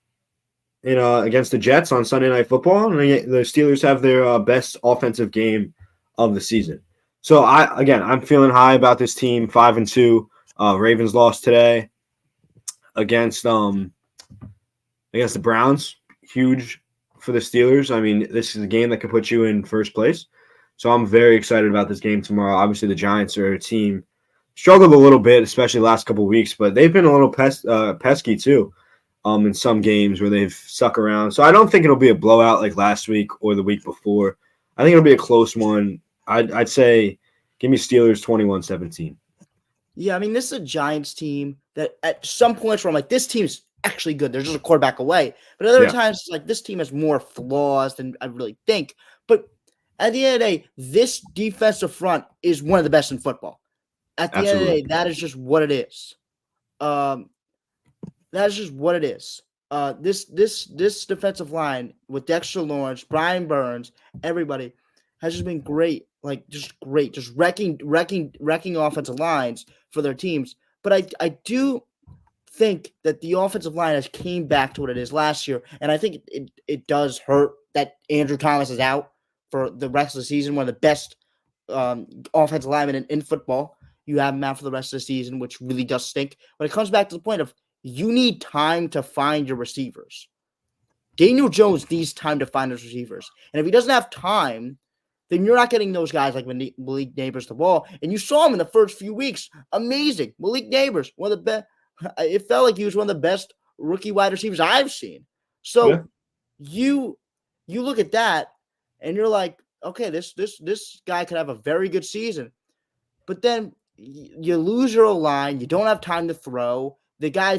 against the Jets on Sunday Night Football, and the Steelers have their best offensive game of the season. So I'm feeling high about this team. 5-2. Ravens lost today against the Browns. Huge for the Steelers. I mean, this is a game that could put you in first place. So I'm very excited about this game tomorrow. Obviously, the Giants are a team struggled a little bit, especially the last couple of weeks, but they've been a little pesky too. In some games where they've stuck around. So I don't think it'll be a blowout like last week or the week before. I think it'll be a close one. I'd say give me Steelers 21-17. Yeah, I mean, this is a Giants team that at some points where I'm like, this team's actually good. They're just a quarterback away. But other times, it's like this team has more flaws than I really think. But at the end of the day, this defensive front is one of the best in football. At the end of the day, that is just what it is. That's just what it is. This defensive line with Dexter Lawrence, Brian Burns, everybody has just been great. Like just great, just wrecking offensive lines for their teams. But I do think that the offensive line has came back to what it is last year, and I think it does hurt that Andrew Thomas is out for the rest of the season. One of the best offensive linemen in football. You have him out for the rest of the season, which really does stink. But it comes back to the point of you need time to find your receivers. Daniel Jones needs time to find his receivers. And if he doesn't have time, then you're not getting those guys like Malik Neighbors the ball. And you saw him in the first few weeks. Amazing. Malik Neighbors, one of the best. It felt like he was one of the best rookie wide receivers I've seen. So you look at that and you're like, okay, this guy could have a very good season. But then you lose your line. You don't have time to throw. The guy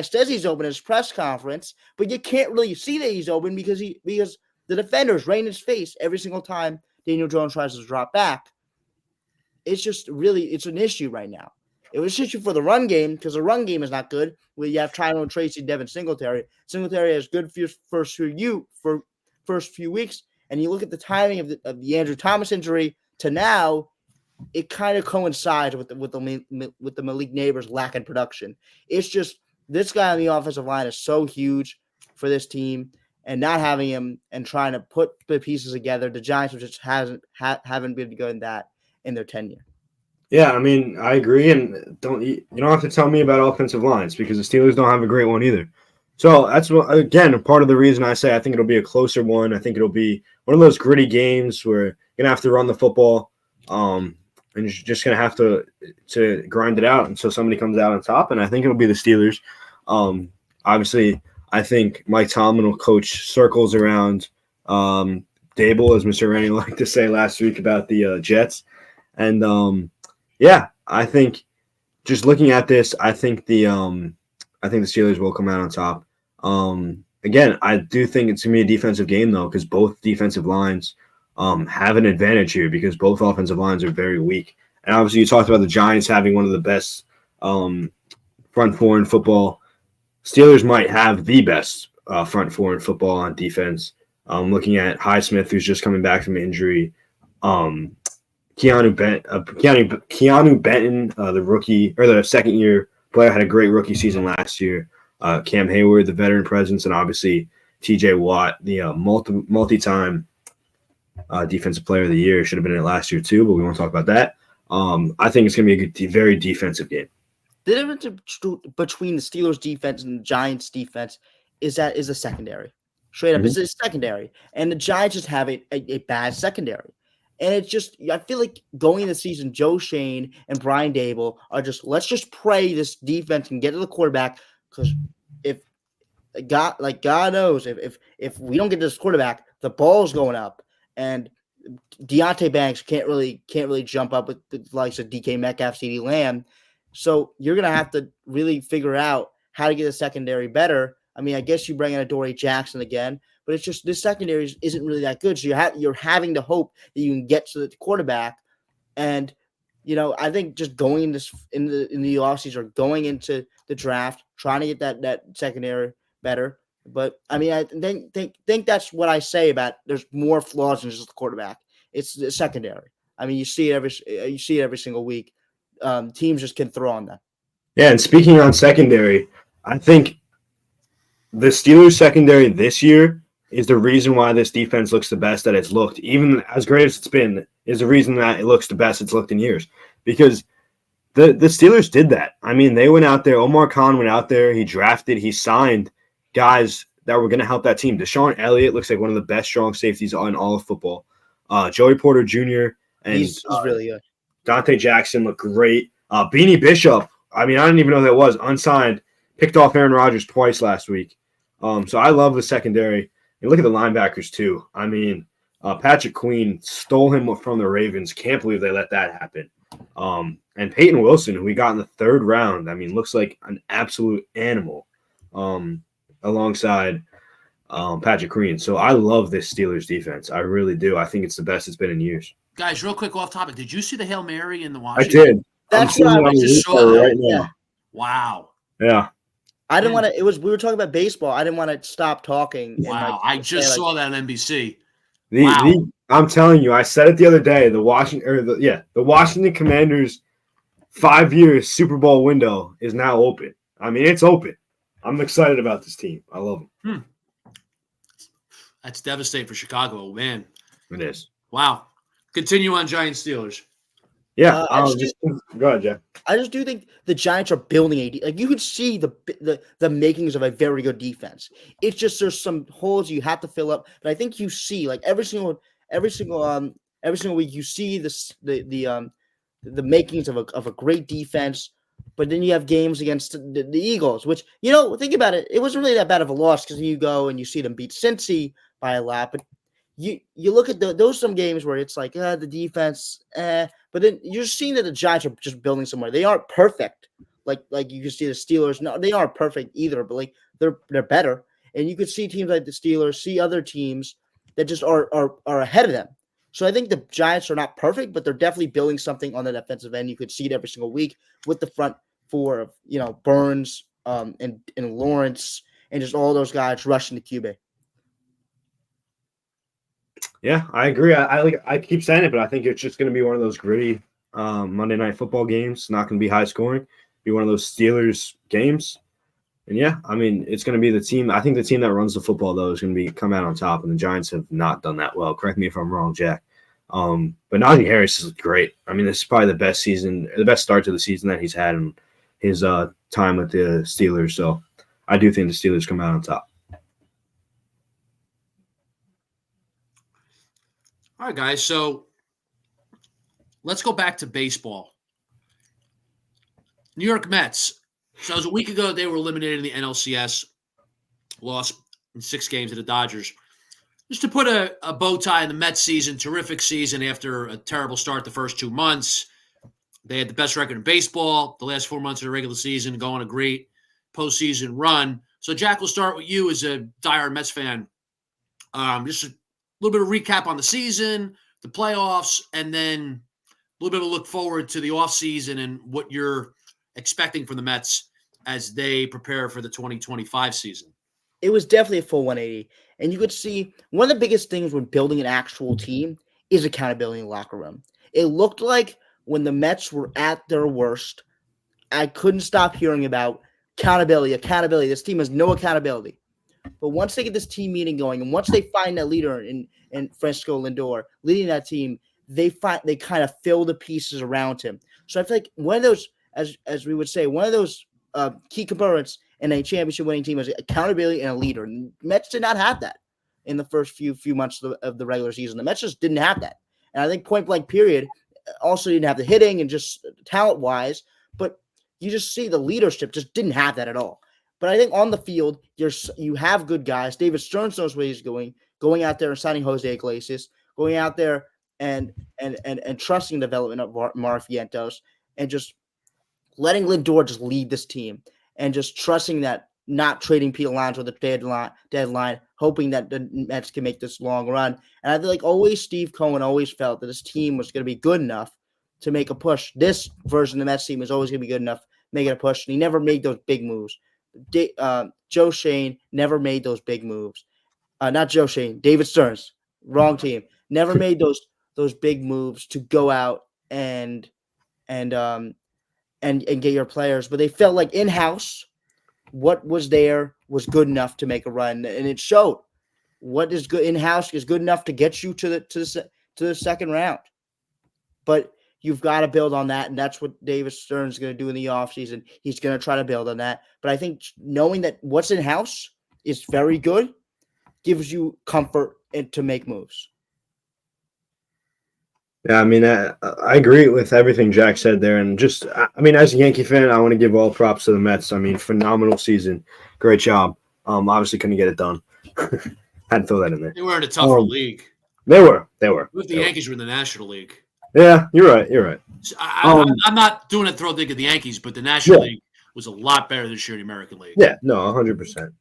says he's open at his press conference, but you can't really see that he's open because the defenders right in his face every single time Daniel Jones tries to drop back. It's an issue right now. It was an issue for the run game because the run game is not good. Where you have Tyrone Tracy, Devin Singletary. Singletary has good first few weeks, and you look at the timing of the Andrew Thomas injury to now. It kind of coincides with the Malik Neighbors lack in production. It's just this guy on the offensive line is so huge for this team, and not having him and trying to put the pieces together, the Giants just haven't been good in that in their tenure. Yeah, I mean, I agree, and you don't have to tell me about offensive lines because the Steelers don't have a great one either. So that's again part of the reason I say I think it'll be a closer one. I think it'll be one of those gritty games where you're gonna have to run the football. And you're just going to have to grind it out until somebody comes out on top. And I think it'll be the Steelers. Obviously, I think Mike Tomlin will coach circles around Dable, as Mr. Rennie liked to say last week about the Jets. And, I think just looking at this, I think the Steelers will come out on top. Again, I do think it's going to be a defensive game, though, because both defensive lines have an advantage here because both offensive lines are very weak. And obviously you talked about the Giants having one of the best front four in football. Steelers might have the best front four in football on defense. Looking at Highsmith, who's just coming back from injury. Keanu Benton, the rookie or the second-year player, had a great rookie season last year. Cam Hayward, the veteran presence, and obviously T.J. Watt, the multi-time defensive player of the year. Should have been in it last year too, but we won't talk about that. I think it's going to be a very defensive game. The difference between the Steelers defense and the Giants defense is the secondary. Straight up, it's a secondary. And the Giants just have a bad secondary. And it's just, I feel like going into the season, Joe Shane and Brian Dable are let's just pray this defense can get to the quarterback because God knows if we don't get to this quarterback, the ball's going up. And Deontay Banks can't really jump up with the likes of DK Metcalf, CeeDee Lamb. So you're going to have to really figure out how to get the secondary better. I mean, I guess you bring in Adoree Jackson again, but it's just this secondary isn't really that good. So you're having to hope that you can get to the quarterback. And, I think just going in the offseason or going into the draft, trying to get that secondary better. But I mean, I think that's what I say about there's more flaws than just the quarterback. It's the secondary. I mean, you see it every single week. Teams just can throw on that. Yeah, and speaking on secondary, I think the Steelers secondary this year is the reason why this defense looks the best that it's looked. Even as great as it's been, is the reason that it looks the best it's looked in years. Because the Steelers did that. I mean, they went out there. Omar Khan went out there. He signed guys that were going to help that team. Deshaun Elliott looks like one of the best strong safeties on all of football. Joey Porter Jr. and He's really good. Dante Jackson look great. Beanie Bishop, I mean, I didn't even know who that was, unsigned, picked off Aaron Rodgers twice last week. So I love the secondary. And look at the linebackers, too. I mean, Patrick Queen stole him from the Ravens. Can't believe they let that happen. And Peyton Wilson, who we got in the third round, I mean, looks like an absolute animal alongside Patrick Queen. So I love this Steelers defense. I really do. I think it's the best it's been in years. Guys, real quick off topic. Did you see the Hail Mary in the I Washington? did. That's what I just saw that. right now. Yeah. Wow. Yeah. I didn't want to. We were talking about baseball. I didn't want to stop talking. Wow. I just saw that on NBC. I'm telling you, I said it the other day. The Washington Commanders 5-year Super Bowl window is now open. I mean, it's open. I'm excited about this team. I love them. That's devastating for Chicago, man. It is. Wow. Continue on Giants Steelers. Yeah, go ahead, Jeff. I just do think the Giants are building you can see the makings of a very good defense. It's just there's some holes you have to fill up, but I think you see like every single week you see the makings of a great defense. But then you have games against the Eagles, which think about it. It wasn't really that bad of a loss because you go and you see them beat Cincy by a lot, but you look at those some games where it's like the defense, but then you're seeing that the Giants are just building somewhere. They aren't perfect, like you can see the Steelers. No, they aren't perfect either, but like they're better, and you could see teams like the Steelers, see other teams that just are ahead of them. So I think the Giants are not perfect, but they're definitely building something on the defensive end. You could see it every single week with the front four of Burns, and Lawrence, and just all those guys rushing the QB. Yeah, I agree. I keep saying it, but I think it's just going to be one of those gritty Monday Night Football games. Not going to be high scoring. Be one of those Steelers games. And yeah, I mean, it's going to be the team. I think the team that runs the football though is going to come out on top, and the Giants have not done that well. Correct me if I'm wrong, Jack. But Najee Harris is great. I mean, this is probably the best start to the season that he's had in his time with the Steelers. So I do think the Steelers come out on top. All right, guys. So let's go back to baseball. New York Mets. So it was a week ago they were eliminated in the NLCS, lost in 6 games to the Dodgers. Just to put a bow tie in the Mets season, terrific season after a terrible start the first 2 months. They had the best record in baseball the last 4 months of the regular season, going a great postseason run. So, Jack, we'll start with you as a diehard Mets fan. Just a little bit of recap on the season, the playoffs, and then a little bit of a look forward to the offseason and what you're expecting from the Mets as they prepare for the 2025 season. It was definitely a full 180. And you could see one of the biggest things when building an actual team is accountability in the locker room. It looked like when the Mets were at their worst, I couldn't stop hearing about accountability. This team has no accountability. But once they get this team meeting going, and once they find that leader in Francisco Lindor leading that team, they kind of fill the pieces around him. So I feel like one of those, as we would say, one of those key components in a championship winning team is accountability and a leader. And Mets did not have that in the first few months of the regular season. The Mets just didn't have that. And I think point blank period also didn't have the hitting and just talent wise, but you just see the leadership just didn't have that at all. But I think on the field, you have good guys. David Stearns knows where he's going out there and signing Jose Iglesias, going out there and trusting the development of Mark Vientos, and just letting Lindor just lead this team, and just trusting that, not trading Pete Alonso at the deadline, hoping that the Mets can make this long run. And I feel like always Steve Cohen always felt that this team was going to be good enough to make a push. This version of the Mets team was always going to be good enough making a push, and he never made those big moves. Joe Shane never made those big moves. Not Joe Shane, David Stearns, wrong team. Never made those big moves to go out and get your players. But they felt like in-house what was there was good enough to make a run, and it showed. What is good in house is good enough to get you to the second round, but you've got to build on that, and that's what Davis Stern's going to do in the offseason. He's going to try to build on that. But I think knowing that what's in house is very good gives you comfort and to make moves. Yeah, I mean, I agree with everything Jack said there. And just, I mean, as a Yankee fan, I want to give all props to the Mets. I mean, phenomenal season. Great job. Obviously couldn't get it done. Had to throw that in there. They were in a tougher league. They were. With the Yankees were in the National League. Yeah, you're right. So I'm not doing a throw dig at the Yankees, but the National League was a lot better this year in the American League. Yeah, no, 100%.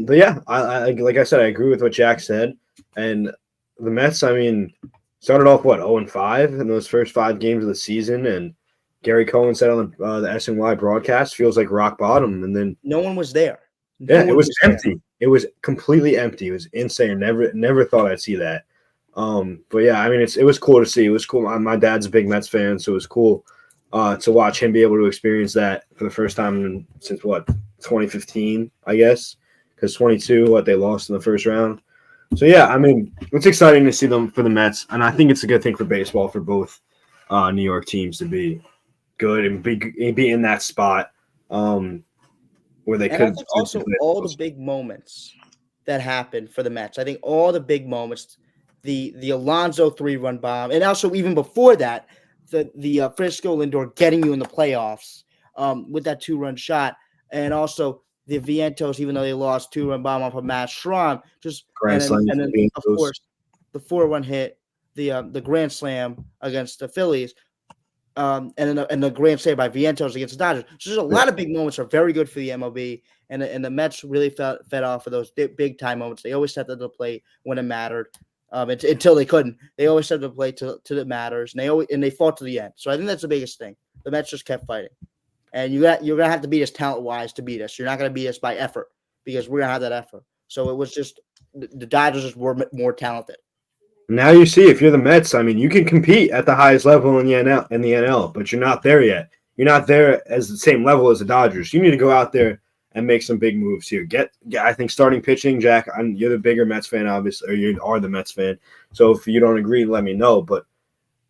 But yeah, I like I said, I agree with what Jack said. And the Mets, I mean, started off 0-5 in those first 5 games of the season, and Gary Cohen said on the SNY broadcast, feels like rock bottom. And then no one was there. It was empty. There. It was completely empty. It was insane. Never thought I'd see that. But yeah, I mean, it was cool to see. It was cool. My dad's a big Mets fan, so it was cool to watch him be able to experience that for the first time since 2015, I guess, because 22, they lost in the first round. So yeah, I mean, it's exciting to see them for the Mets, and I think it's a good thing for baseball for both New York teams to be good and be in that spot where they could. I think also all the big moments that happened for the Mets. I think all the big moments, the Alonso 3-run bomb, and also even before that, the Francisco Lindor getting you in the playoffs with that 2-run shot, and also the Vientos, even though they lost 2-run bomb off of Matt Schramm, and then of course the 4-run hit, the grand slam against the Phillies, and the grand slam by Vientos against the Dodgers. So there's a lot of big moments that are very good for the MLB, and the Mets really fed off of those big time moments. They always stepped to the plate when it mattered. Until they couldn't, they always stepped to the plate till it matters, and they fought to the end. So I think that's the biggest thing. The Mets just kept fighting. And you're gonna have to beat us talent-wise to beat us. You're not gonna beat us by effort because we're gonna have that effort. So it was just the Dodgers just were more talented. Now you see, if you're the Mets, I mean, you can compete at the highest level in the NL, but you're not there yet. You're not there as the same level as the Dodgers. You need to go out there and make some big moves here. I think starting pitching, Jack. You're the bigger Mets fan, obviously, or you are the Mets fan. So if you don't agree, let me know. But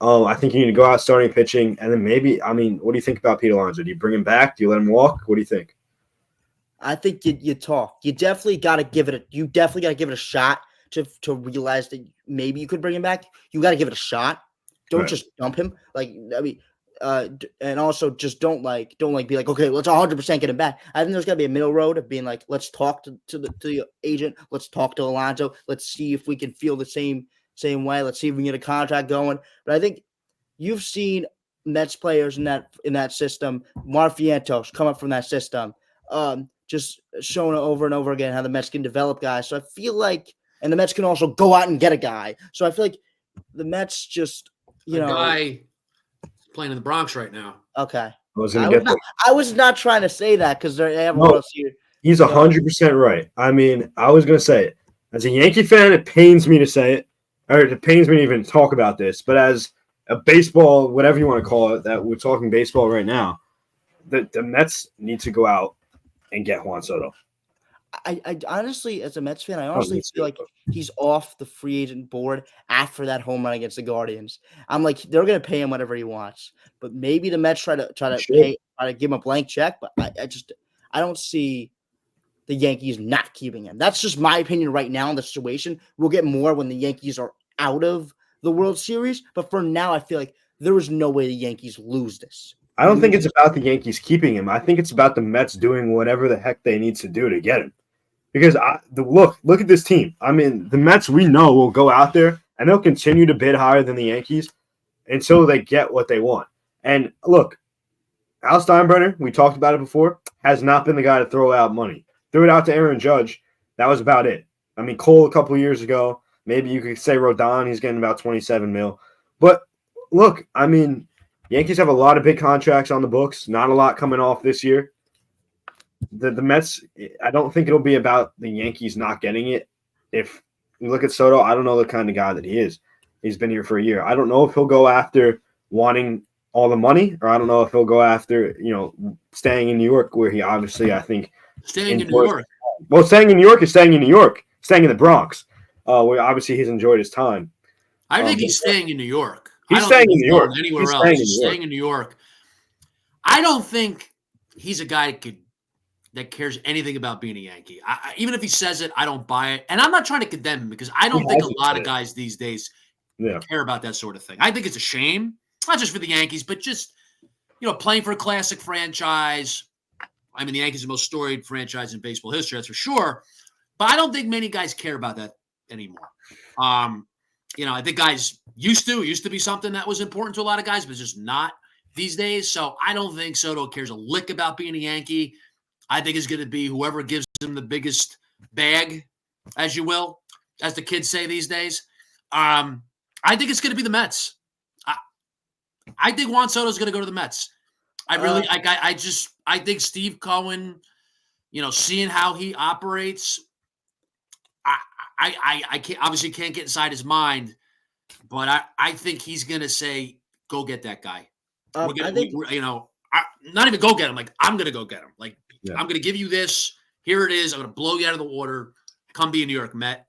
I think you need to go out starting pitching, and then maybe, I mean, what do you think about Pete Alonso? Do you bring him back? Do you let him walk? What do you think? I think you talk. You definitely got to give it a shot to realize that maybe you could bring him back. You got to give it a shot. Don't just dump him. And also just don't be like, okay, let's 100% get him back. I think there's got to be a middle road of being like, let's talk to the agent. Let's talk to Alonso. Let's see if we can feel the same way. Let's see if we can get a contract going. But I think you've seen Mets players in that system. Mark Vientos come up from that system. Just showing over and over again how the Mets can develop guys. So I feel like, and the Mets can also go out and get a guy. So I feel like the Mets just, guy playing in the Bronx right now. Okay. I was not trying to say that because they have a World Series. He's 100% right. I mean, I was going to say it. As a Yankee fan, it pains me to say it, or it pains me to even talk about this. But as a baseball, whatever you want to call it, that we're talking baseball right now, the Mets need to go out and get Juan Soto. I honestly, as a Mets fan, I honestly feel like he's off the free agent board after that home run against the Guardians. I'm like, they're going to pay him whatever he wants, but maybe the Mets try to give him a blank check. But I don't see the Yankees not keeping him. That's just my opinion right now in the situation. We'll get more when the Yankees are out of the World Series, but for now, I feel like there is no way the Yankees lose this. I don't think it's about the Yankees keeping him. I think it's about the Mets doing whatever the heck they need to do to get him. Because look at this team. I mean, the Mets, we know, will go out there and they'll continue to bid higher than the Yankees until they get what they want. And look, Al Steinbrenner, we talked about it before, has not been the guy to throw out money. Threw it out to Aaron Judge. That was about it. I mean, Cole a couple of years ago, maybe you could say Rodon, he's getting about $27 million. But look, I mean, Yankees have a lot of big contracts on the books, not a lot coming off this year. The Mets, I don't think it'll be about the Yankees not getting it. If you look at Soto, I don't know the kind of guy that he is. He's been here for a year. I don't know if he'll go after wanting all the money, or I don't know if he'll go after, staying in New York, where he obviously, I think, Staying in New enjoys. York. Well, staying in New York is staying in New York, staying in the Bronx, where obviously he's enjoyed his time. I think he's staying in New York. I He's don't staying think in he's New York. going anywhere He's else. staying in He's New York. staying in New York. I don't think he's a guy that cares anything about being a Yankee. Even if he says it, I don't buy it. And I'm not trying to condemn him because I don't think a lot of guys these days care about that sort of thing. I think it's a shame, not just for the Yankees, but just, playing for a classic franchise. I mean, the Yankees are the most storied franchise in baseball history, that's for sure. But I don't think many guys care about that anymore. I think guys used to be something that was important to a lot of guys, but it's just not these days. So I don't think Soto cares a lick about being a Yankee. I think it's going to be whoever gives him the biggest bag, as you will, as the kids say these days. I think it's going to be the Mets. I think Juan Soto is going to go to the Mets. I think Steve Cohen, seeing how he operates, I can't get inside his mind, but I think he's going to say, go get that guy. Not even go get him. Like, I'm going to go get him. Like, I'm going to give you this. Here it is. I'm going to blow you out of the water. Come be a New York Met.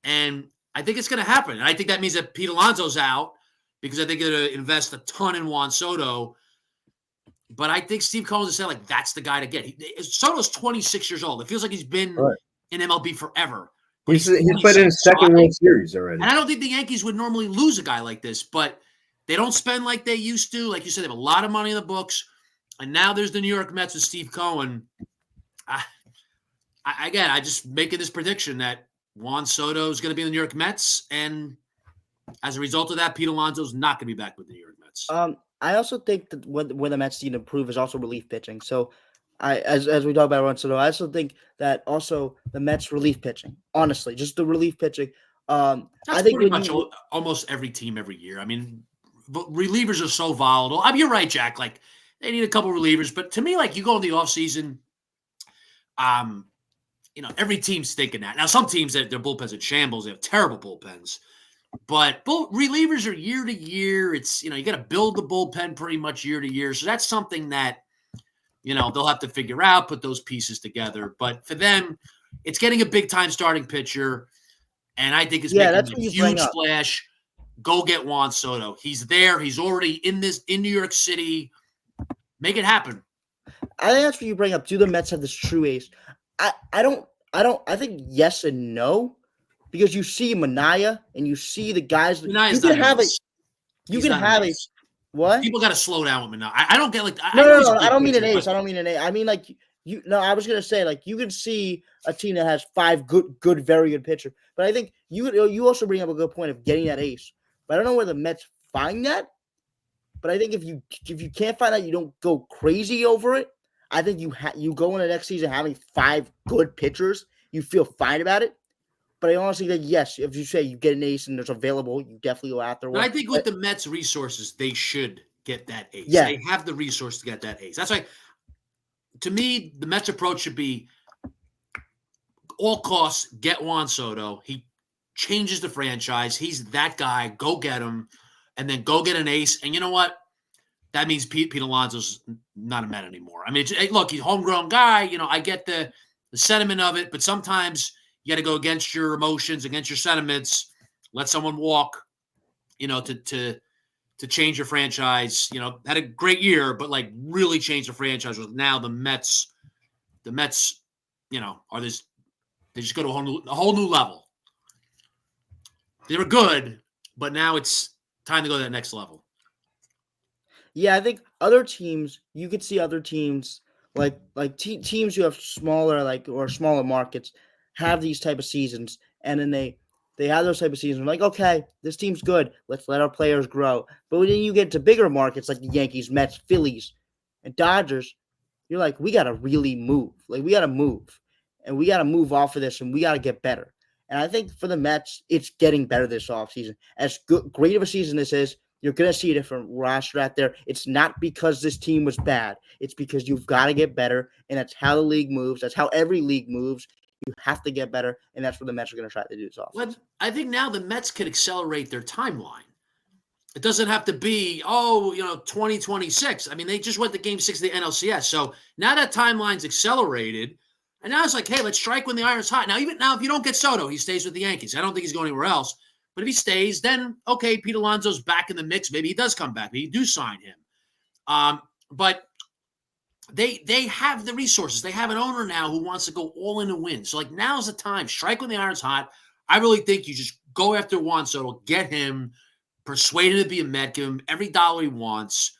And I think it's going to happen. And I think that means that Pete Alonso's out because I think they're going to invest a ton in Juan Soto. But I think Steve Cohen is saying, like, that's the guy to get. Soto's 26 years old. It feels like he's been in MLB forever. He's played in his second World Series already. And I don't think the Yankees would normally lose a guy like this, but they don't spend like they used to. Like you said, they have a lot of money in the books. And now there's the New York Mets with Steve Cohen. I just making this prediction that Juan Soto is going to be in the New York Mets. And as a result of that, Pete Alonso's not going to be back with the New York Mets. I also think that where the Mets need to improve is also relief pitching. So as we talk about Juan Soto, I also think that also the Mets relief pitching, honestly, just the relief pitching. That's I think pretty much almost every team every year. I mean, relievers are so volatile. I mean, you're right, Jack. Like, they need a couple relievers. But to me, like, you go in the offseason, every team's thinking that. Now, some teams, their bullpens are shambles. They have terrible bullpens. But relievers are year to year. It's, you got to build the bullpen pretty much year to year. So that's something that, they'll have to figure out, put those pieces together. But for them, it's getting a big-time starting pitcher. And I think it's making a huge splash. Go get Juan Soto. He's there. He's already in New York City. Make it happen. I think that's what you bring up. Do the Mets have this true ace? I think yes and no, because you see Manaea and you see the guys. Manaea's you can have a what? People got to slow down with Manaea. I don't get like no. I don't mean an ace. I don't mean an ace. I mean like you. No, I was gonna say like you can see a team that has 5 good, very good pitcher. But I think you also bring up a good point of getting that ace. But I don't know where the Mets find that. But I think if you can't find that, you don't go crazy over it. I think you go into the next season having 5 good pitchers. You feel fine about it. But I honestly think, yes, if you say you get an ace and it's available, you definitely go after one. But I think with the Mets' resources, they should get that ace. Yeah. They have the resource to get that ace. That's why, to me, the Mets' approach should be all costs, get Juan Soto. He changes the franchise. He's that guy. Go get him. And then go get an ace. And you know what? That means Pete Alonso's not a Met anymore. I mean, look, he's a homegrown guy. I get the sentiment of it, but sometimes you got to go against your emotions, against your sentiments, let someone walk, to change your franchise. Had a great year, but like really change the franchise. Now the Mets, are this, they just go to a whole new level. They were good, but now it's time to go to that next level. Yeah, I think other teams, you could see other teams like teams who have smaller markets have these type of seasons, and then they have those type of seasons. Like, okay, this team's good. Let's let our players grow. But when you get to bigger markets like the Yankees, Mets, Phillies, and Dodgers, you're like, we got to really move. Like, we got to move, and we got to move off of this, and we got to get better. And I think for the Mets, it's getting better this offseason. As great of a season this is, you're going to see a different roster out there. It's not because this team was bad. It's because you've got to get better, and that's how the league moves. That's how every league moves. You have to get better, and that's what the Mets are going to try to do this offseason. Well, I think now the Mets can accelerate their timeline. It doesn't have to be, 2026. I mean, they just went to Game 6 of the NLCS. So now that timeline's accelerated, And now it's like, hey, let's strike when the iron's hot. Now, even now, if you don't get Soto, he stays with the Yankees. I don't think he's going anywhere else. But if he stays, then okay, Pete Alonso's back in the mix. Maybe he does come back. Maybe you do sign him. But they have the resources. They have an owner now who wants to go all in to win. So like now's the time. Strike when the iron's hot. I really think you just go after Juan Soto, get him, persuade him to be a Met, give him every dollar he wants,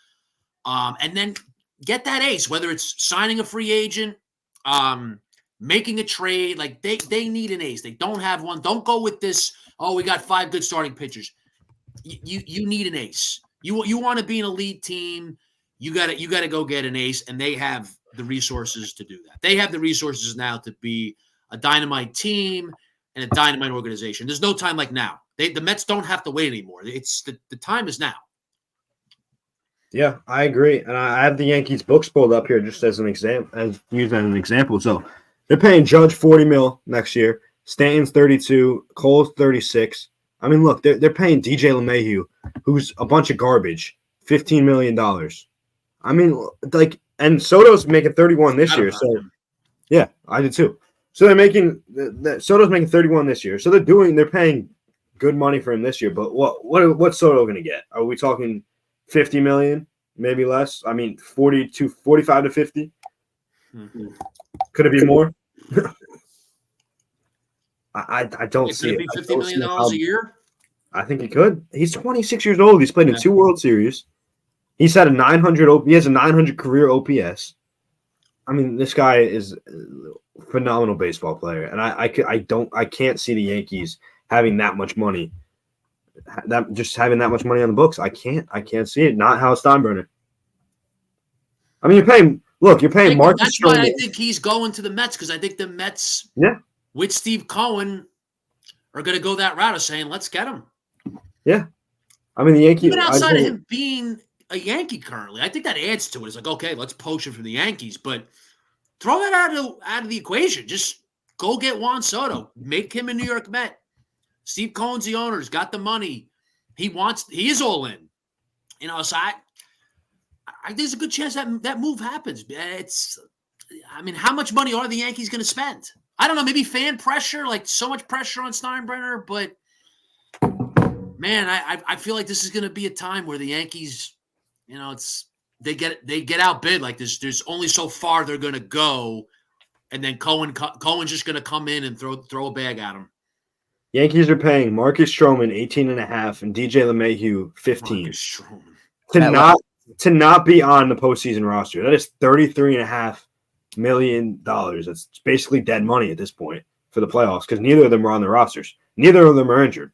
and then get that ace. Whether it's signing a free agent, making a trade, like they need an ace. They don't have one. Don't go with this. Oh, we got 5 good starting pitchers. You need an ace. You want to be an elite team. You got to go get an ace, and they have the resources to do that. They have the resources now to be a dynamite team and a dynamite organization. There's no time like now. The Mets don't have to wait anymore. It's the time is now. Yeah, I agree, and I have the Yankees books pulled up here just as an example, So they're paying Judge $40 million next year, Stanton's $32, Cole's $36. I mean, look, they're paying DJ LeMahieu, who's a bunch of garbage, $15 million. I mean, like, and Soto's making 31 this year. So, yeah, I did too. So they're making Soto's making 31 this year. So they're paying good money for him this year. But what's Soto going to get? Are we talking 50 million, maybe less? I mean, 45 to 50. Mm-hmm. Could it be more? I don't see it. Could it be $50 million a year? I think he could. He's 26 years old. He's played in 2 World Series. He's had he has a 900 career OPS. I mean, this guy is a phenomenal baseball player, and I can't see the Yankees having that much money. Having that much money on the books. I can't see it. Not Hal Steinbrenner. I mean, you're paying Marcus. That's why I think he's going to the Mets, because I think the Mets, with Steve Cohen, are going to go that route of saying, let's get him. Yeah. I mean, the Yankees. Even outside of him being a Yankee currently, I think that adds to it. It's like, okay, let's poach him from the Yankees, but throw that out of the equation. Just go get Juan Soto. Make him a New York Met. Steve Cohen's the owner. He's got the money. He is all in. So I think there's a good chance that move happens. How much money are the Yankees going to spend? I don't know, maybe fan pressure, like so much pressure on Steinbrenner, but man, I feel like this is going to be a time where the Yankees, they get outbid. Like there's only so far they're going to go, and then Cohen's just going to come in and throw a bag at them. Yankees are paying Marcus Stroman $18.5 and DJ LeMahieu $15 to not be on the postseason roster. That is $33.5 million. That's basically dead money at this point for the playoffs, because neither of them are on the rosters. Neither of them are injured.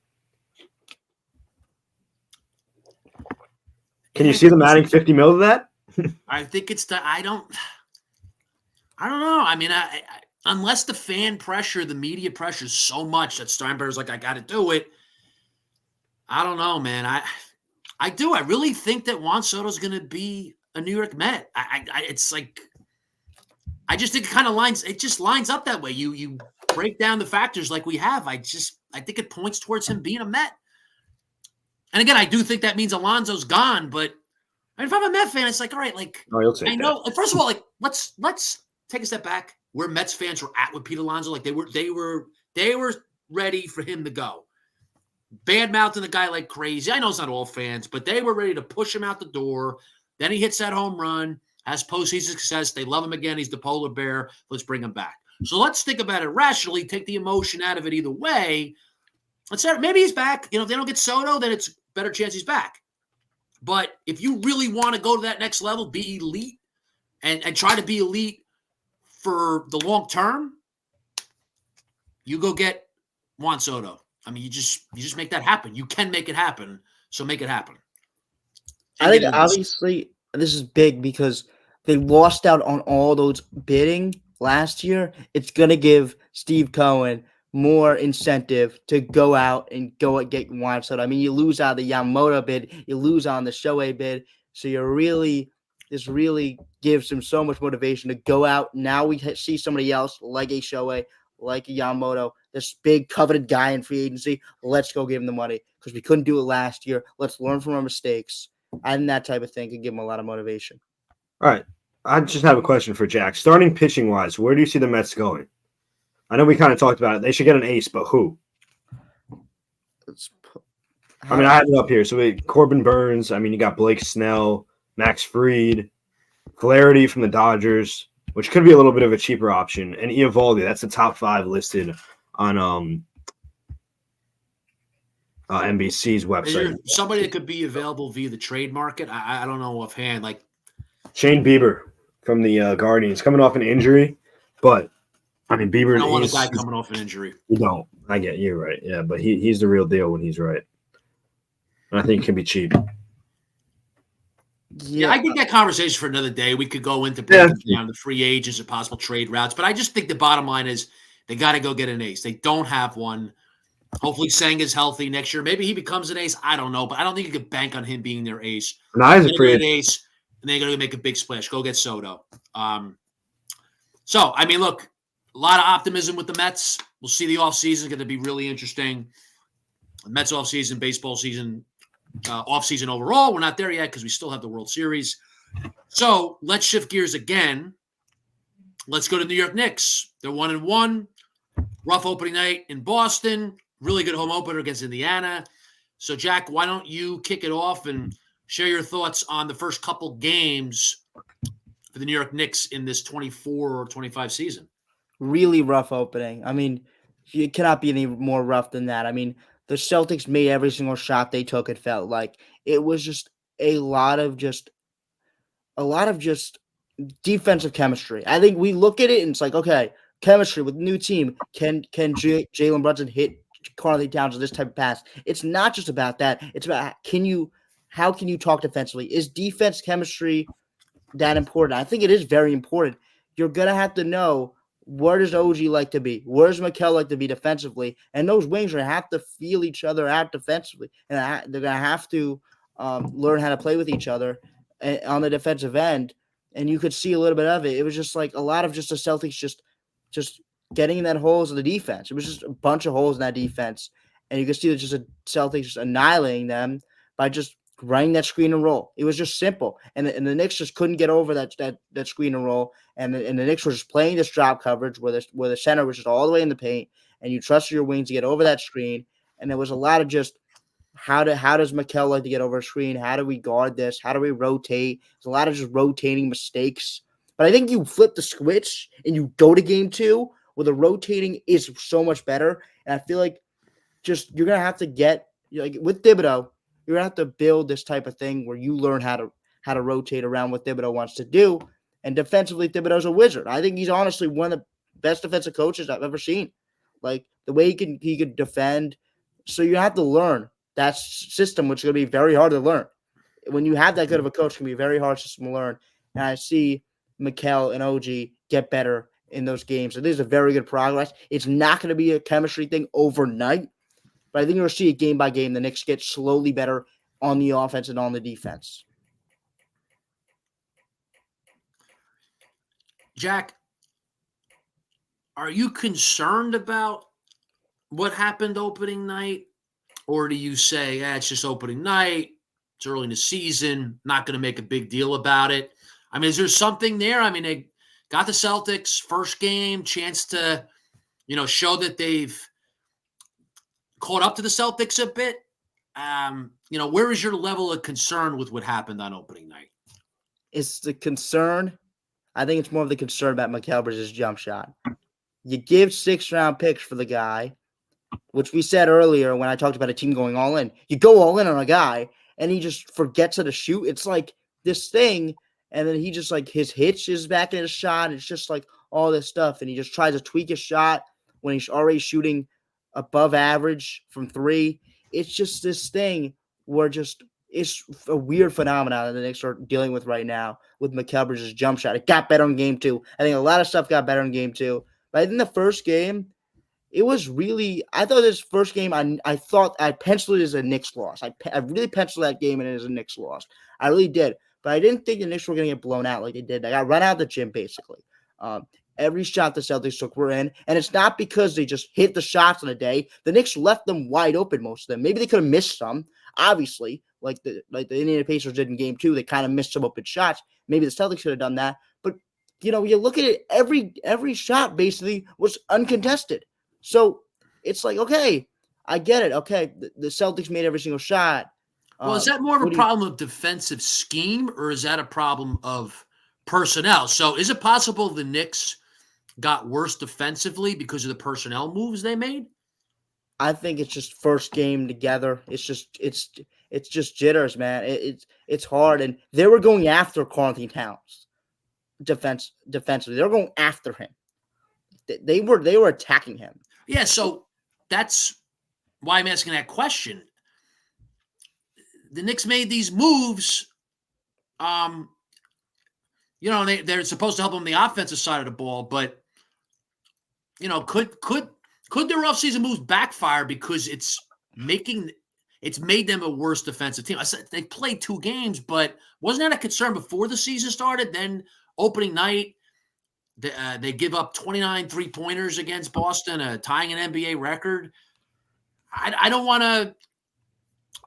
Can you see them adding $50 million to that? I think it's I don't know. I mean, unless the fan pressure, the media pressure is so much that Steinbrenner's like, I got to do it. I don't know, man. I do. I really think that Juan Soto's going to be a New York Met. It's like, I just think it just lines up that way. You break down the factors like we have. I think it points towards him being a Met. And again, I do think that means Alonso's gone, but if I'm a Met fan, it's like, all right, like, I know. First of all, like, let's take a step back. Where Mets fans were at with Pete Alonso, like they were ready for him to go. Bad mouthing the guy like crazy. I know it's not all fans, but they were ready to push him out the door. Then he hits that home run, has postseason success. They love him again. He's the polar bear. Let's bring him back. So let's think about it rationally. Take the emotion out of it either way. Let's say maybe he's back. If they don't get Soto, then it's a better chance he's back. But if you really want to go to that next level, be elite, and try to be elite for the long term, you go get Juan Soto. I mean, you just make that happen. You can make it happen, so make it happen. I think obviously this is big because they lost out on all those bidding last year. It's going to give Steve Cohen more incentive to go out and get Juan Soto. I mean, you lose out the Yamamoto bid, you lose on the Shohei bid, so this really gives him so much motivation to go out. Now we see somebody else like a Shohei, like a Yamamoto, this big coveted guy in free agency. Let's go give him the money because we couldn't do it last year. Let's learn from our mistakes. And that type of thing can give him a lot of motivation. All right. I just have a question for Jack. Starting pitching wise, where do you see the Mets going? I know we kind of talked about it. They should get an ace, but who? I mean, I have it up here. So Corbin Burns. I mean, you got Blake Snell, Max Fried, Flaherty from the Dodgers, which could be a little bit of a cheaper option, and Eovaldi. That's the top 5 listed on NBC's Is website. there somebody that could be available via the trade market? I don't know offhand. Like Shane Bieber from the Guardians coming off an injury, but I mean Bieber. I don't want a guy coming off an injury. You don't. I get you right. Yeah, but he's the real deal when he's right. And I think it can be cheap. Yeah, I think that conversation for another day. We could go into breaking down the free agents and possible trade routes, but I just think the bottom line is they got to go get an ace. They don't have one. Hopefully, Sang is healthy next year. Maybe he becomes an ace. I don't know, but I don't think you could bank on him being their ace. Nice, a free ace, and they're going to make a big splash. Go get Soto. So, I mean, look, a lot of optimism with the Mets. We'll see the offseason. It's going to be really interesting. The Mets offseason, baseball season, offseason overall. We're not there yet because we still have the World Series. So let's shift gears again. Let's go to New York Knicks. They're 1-1. Rough opening night in Boston. Really good home opener against Indiana. So, Jack, why don't you kick it off and share your thoughts on the first couple games for the New York Knicks in this 24 or 25 season? Really rough opening. I mean, it cannot be any more rough than that. I mean, the Celtics made every single shot they took. It felt like it was just a lot of just defensive chemistry. I think we look at it and it's like, okay, chemistry with new team. Can Jalen Brunson hit Karl Towns with this type of pass? It's not just about that. It's about how can you talk defensively? Is defense chemistry that important? I think it is very important. You're gonna have to know where does OG like to be? Where does Mikal like to be defensively? And those wings are going to have to feel each other out defensively. And they're going to have to learn how to play with each other on the defensive end. And you could see a little bit of it. It was just like a lot of just the Celtics just getting in that holes in the defense. It was just a bunch of holes in that defense. And you could see just the Celtics just annihilating them by just running that screen and roll. It was just simple. And the Knicks just couldn't get over that screen and roll. And the Knicks were just playing this drop coverage where the center was just all the way in the paint, and you trusted your wings to get over that screen. And there was a lot of just how does Mikal like to get over a screen? How do we guard this? How do we rotate? There's a lot of just rotating mistakes. But I think you flip the switch and you go to game 2 where the rotating is so much better. And I feel like just you're going to have to get like with Thibodeau, you're going to have to build this type of thing where you learn how to rotate around what Thibodeau wants to do. And defensively, Thibodeau's a wizard. I think he's honestly one of the best defensive coaches I've ever seen. Like the way he could defend. So you have to learn that system, which is going to be very hard to learn. When you have that good of a coach, it can be a very hard system to learn. And I see Mikal and OG get better in those games. It is a very good progress. It's not going to be a chemistry thing overnight, but I think you're going to see it game by game. The Knicks get slowly better on the offense and on the defense. Jack, are you concerned about what happened opening night? Or do you say, it's just opening night, it's early in the season, not going to make a big deal about it? I mean, is there something there? I mean, they got the Celtics first game, chance to, show that they've caught up to the Celtics a bit. Where is your level of concern with what happened on opening night? It's the concern. I think it's more of the concern about Mikal Bridges' jump shot. You give 6th-round picks for the guy, which we said earlier when I talked about a team going all in. You go all in on a guy, and he just forgets how to shoot. It's like this thing, and then he just like his hitch is back in his shot. It's just like all this stuff, and he just tries to tweak his shot when he's already shooting above average from 3. It's just this thing where it's a weird phenomenon that the Knicks are dealing with right now with Mikal Bridges' jump shot. It got better in game 2. I think a lot of stuff got better in game 2. But I think the first game, it was really – I thought this first game, I thought I penciled it as a Knicks loss. I really penciled that game in as a Knicks loss. I really did. But I didn't think the Knicks were going to get blown out like they did. They got run out of the gym, basically. Every shot the Celtics took were in. And it's not because they just hit the shots on a day. The Knicks left them wide open, most of them. Maybe they could have missed some, obviously. Like the Indiana Pacers did in game 2. They kind of missed some open shots. Maybe the Celtics could have done that. you look at it, every shot basically was uncontested. So it's like, okay, I get it. Okay, the Celtics made every single shot. Well, is that more of a what do you- problem of defensive scheme, or is that a problem of personnel? So is it possible the Knicks got worse defensively because of the personnel moves they made? I think it's just first game together. It's just jitters, man. It's hard, and they were going after Carlton Towns defensively. They were going after him. They were attacking him. Yeah, so that's why I'm asking that question. The Knicks made these moves. They're supposed to help them on the offensive side of the ball, but could their offseason moves backfire because it's made them a worse defensive team? I said they played 2 games, but wasn't that a concern before the season started? Then opening night, they give up 29 3-pointers against Boston, tying an NBA record. I don't want to.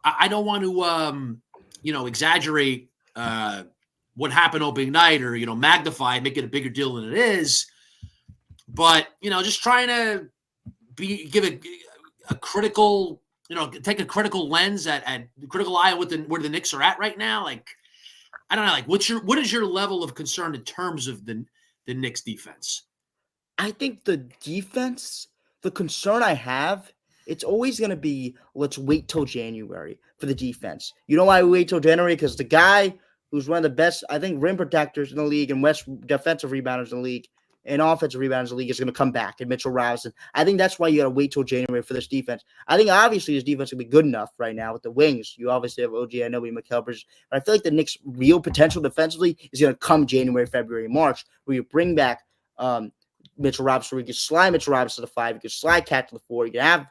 I don't want to, exaggerate what happened opening night or magnify it, make it a bigger deal than it is. But just trying to give a critical, take a critical lens at critical eye where the Knicks are at right now. Like, I don't know, like what is your level of concern in terms of the Knicks defense? I think the defense, the concern I have, it's always going to be let's wait till January for the defense. You know why we wait till January? Because the guy who's one of the best, I think, rim protectors in the league and West defensive rebounders in the league and offensive rebounders in the league is going to come back, and Mitchell Robinson. I think that's why you got to wait till January for this defense. I think obviously this defense will be good enough right now with the wings. You obviously have OG Anunoby, Mikal Bridges, but I feel like the Knicks' real potential defensively is going to come January, February, March, where you bring back Mitchell Robinson, where you can slide Mitchell Robinson to the 5, you can slide Cat to the 4, you can have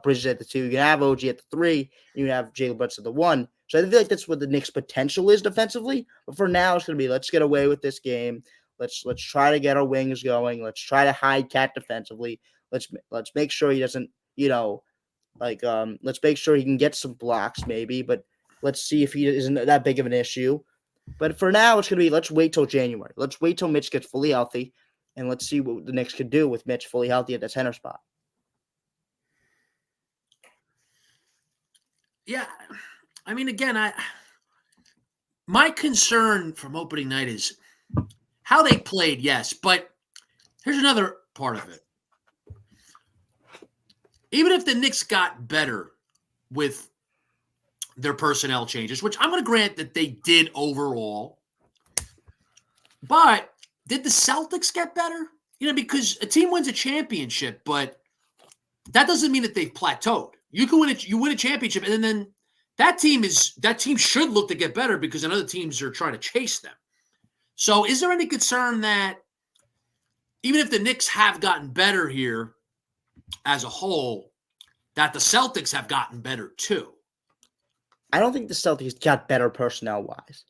Bridges at the 2, you can have OG at the 3, and you can have Jalen Brunson at the 1. So I feel like that's what the Knicks' potential is defensively. But for now, it's going to be let's get away with this game. Let's try to get our wings going. Let's try to hide Cat defensively. Let's make sure he doesn't, let's make sure he can get some blocks maybe. But let's see if he isn't that big of an issue. But for now, it's going to be let's wait till January. Let's wait till Mitch gets fully healthy, and let's see what the Knicks could do with Mitch fully healthy at the center spot. Yeah, I mean, again, my concern from opening night is how they played, yes, but here's another part of it. Even if the Knicks got better with their personnel changes, which I'm going to grant that they did overall, but did the Celtics get better? Because a team wins a championship, but that doesn't mean that they've plateaued. You win a championship, and then that team should look to get better because then other teams are trying to chase them. So is there any concern that even if the Knicks have gotten better here as a whole, that the Celtics have gotten better too? I don't think the Celtics got better personnel-wise.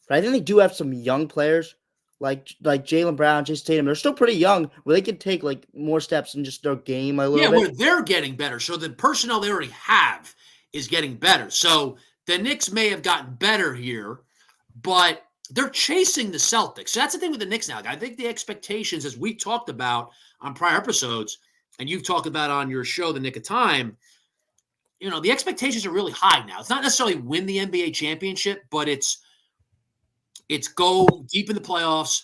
But I think they do have some young players like Jaylen Brown, Jason Tatum. They're still pretty young where they can take like more steps in just their game a little bit. Where they're getting better. So the personnel they already have is getting better. So the Knicks may have gotten better here, but they're chasing the Celtics. So that's the thing with the Knicks now. I think the expectations, as we talked about on prior episodes, and you've talked about on your show, The Nick of Time, the expectations are really high now. It's not necessarily win the NBA championship, but it's go deep in the playoffs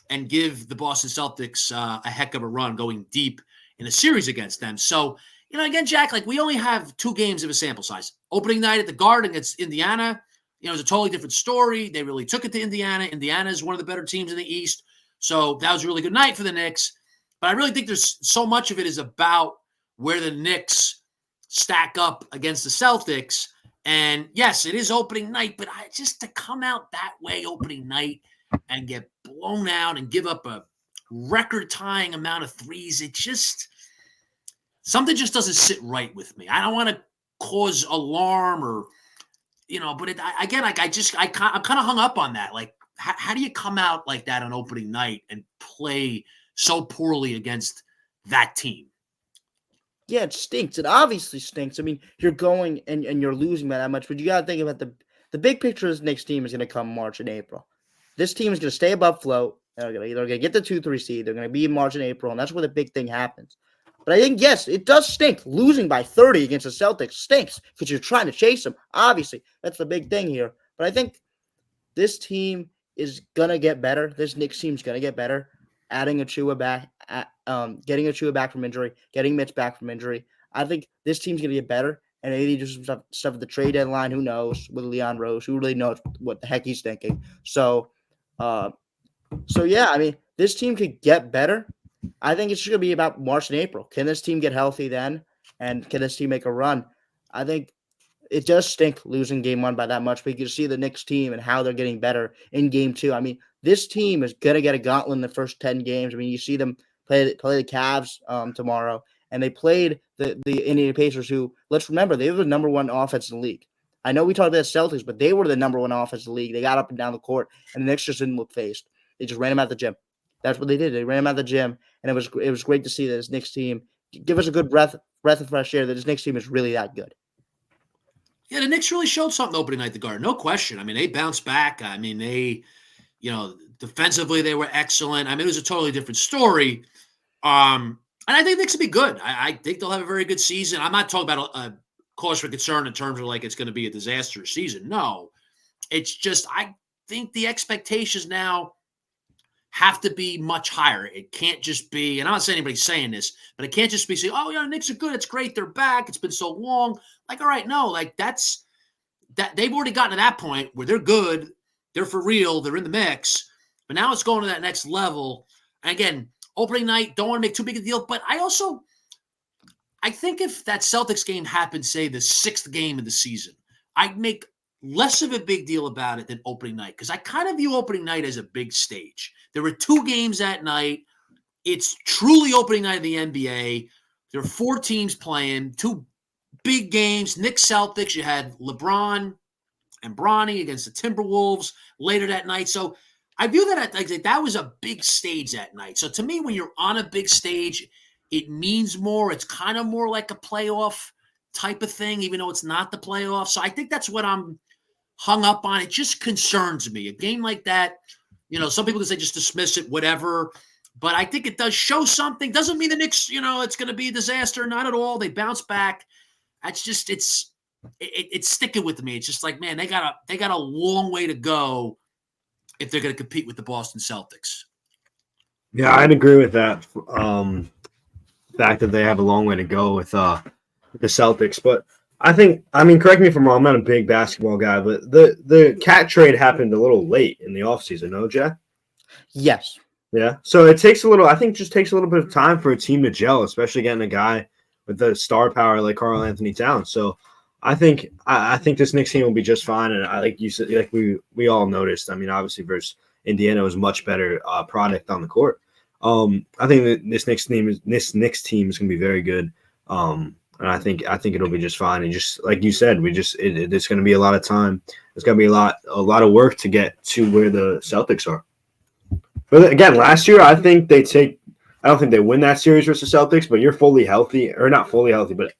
and give the Boston Celtics a heck of a run going deep in a series against them. So, again, Jack, like we only have 2 games of a sample size. Opening night at the Garden against Indiana, it's a totally different story. They really took it to Indiana. Indiana is one of the better teams in the East. So that was a really good night for the Knicks. But I really think there's so much of it is about where the Knicks stack up against the Celtics. And yes, it is opening night, but just to come out that way opening night and get blown out and give up a record-tying amount of threes, something just doesn't sit right with me. I don't want to cause alarm or, but I'm kind of hung up on that. Like, how do you come out like that on opening night and play so poorly against that team? Yeah, it stinks. It obviously stinks. I mean, you're going and you're losing by that much, but you got to think about the big picture of this Knicks team is going to come March and April. this team is going to stay above float. They're going to get the 2-3 seed. They're going to be in March and April, and that's where the big thing happens. But I think, yes, it does stink. Losing by 30 against the Celtics stinks because you're trying to chase them. Obviously, that's the big thing here. But I think this team is going to get better. This Knicks team is going to get better. Adding Achua back, getting Achua back from injury, getting Mitch back from injury. I think this team's going to get better. And maybe do some stuff at the trade deadline. Who knows? With Leon Rose, who really knows what the heck he's thinking. So yeah, I mean, this team could get better. I think it's just going to be about March and April. Can this team get healthy then? And can this team make a run? I think it does stink losing game 1 by that much, but you can see the Knicks team and how they're getting better in game 2. I mean, this team is going to get a gauntlet in the first 10 games. I mean, you see them play the Cavs tomorrow, and they played the Indiana Pacers, who, let's remember, they were the number 1 offense in the league. I know we talked about the Celtics, but they were the number 1 offense in the league. They got up and down the court, and the Knicks just didn't look phased. They just ran him out the gym. That's what they did. They ran him out the gym, and it was great to see that this Knicks team give us a good breath of fresh air. That this Knicks team is really that good. Yeah, the Knicks really showed something opening night at the Garden, no question. I mean, they bounced back. I mean, defensively they were excellent. I mean, it was a totally different story. And I think the Knicks will be good. I think they'll have a very good season. I'm not talking about a cause for concern in terms of like it's going to be a disastrous season. No, it's just I think the expectations now have to be much higher. It can't just be, and I'm not saying anybody's saying this, but it can't just be saying, oh, yeah, the Knicks are good. It's great. They're back. It's been so long. Like, all right, no, like that they've already gotten to that point where they're good. They're for real. They're in the mix. But now it's going to that next level. And again, opening night, don't want to make too big a deal. But I think if that Celtics game happened, say, the 6th game of the season, I'd make less of a big deal about it than opening night, because I kind of view opening night as a big stage. There were 2 games that night. It's truly opening night of the NBA. There are 4 teams playing, 2 big games. Knicks Celtics, you had LeBron and Bronny against the Timberwolves later that night. So I view that that was a big stage that night. So to me, when you're on a big stage, it means more. It's kind of more like a playoff type of thing, even though it's not the playoffs. So I think that's what I'm hung up on. It just concerns me. A game like that, some people can say just dismiss it, whatever. But I think it does show something. Doesn't mean the Knicks, it's going to be a disaster. Not at all. They bounce back. That's just it's sticking with me. It's just like, man, they got a long way to go if they're going to compete with the Boston Celtics. Yeah, I'd agree with that. Fact that they have a long way to go with the Celtics, but I mean, correct me if I'm wrong. I'm not a big basketball guy, but the Cat trade happened a little late in the offseason, no, Jack? Yes. Yeah. So it takes a little bit of time for a team to gel, especially getting a guy with the star power like Karl Anthony Towns. So I think this Knicks team will be just fine. And like you said, like we all noticed. I mean, obviously versus Indiana was much better product on the court. I think that this Knicks team is going to be very good. And I think it'll be just fine. And just like you said, there's going to be a lot of time. There's going to be a lot of work to get to where the Celtics are. But again, last year I don't think they win that series versus Celtics. But you're fully healthy, or not fully healthy, but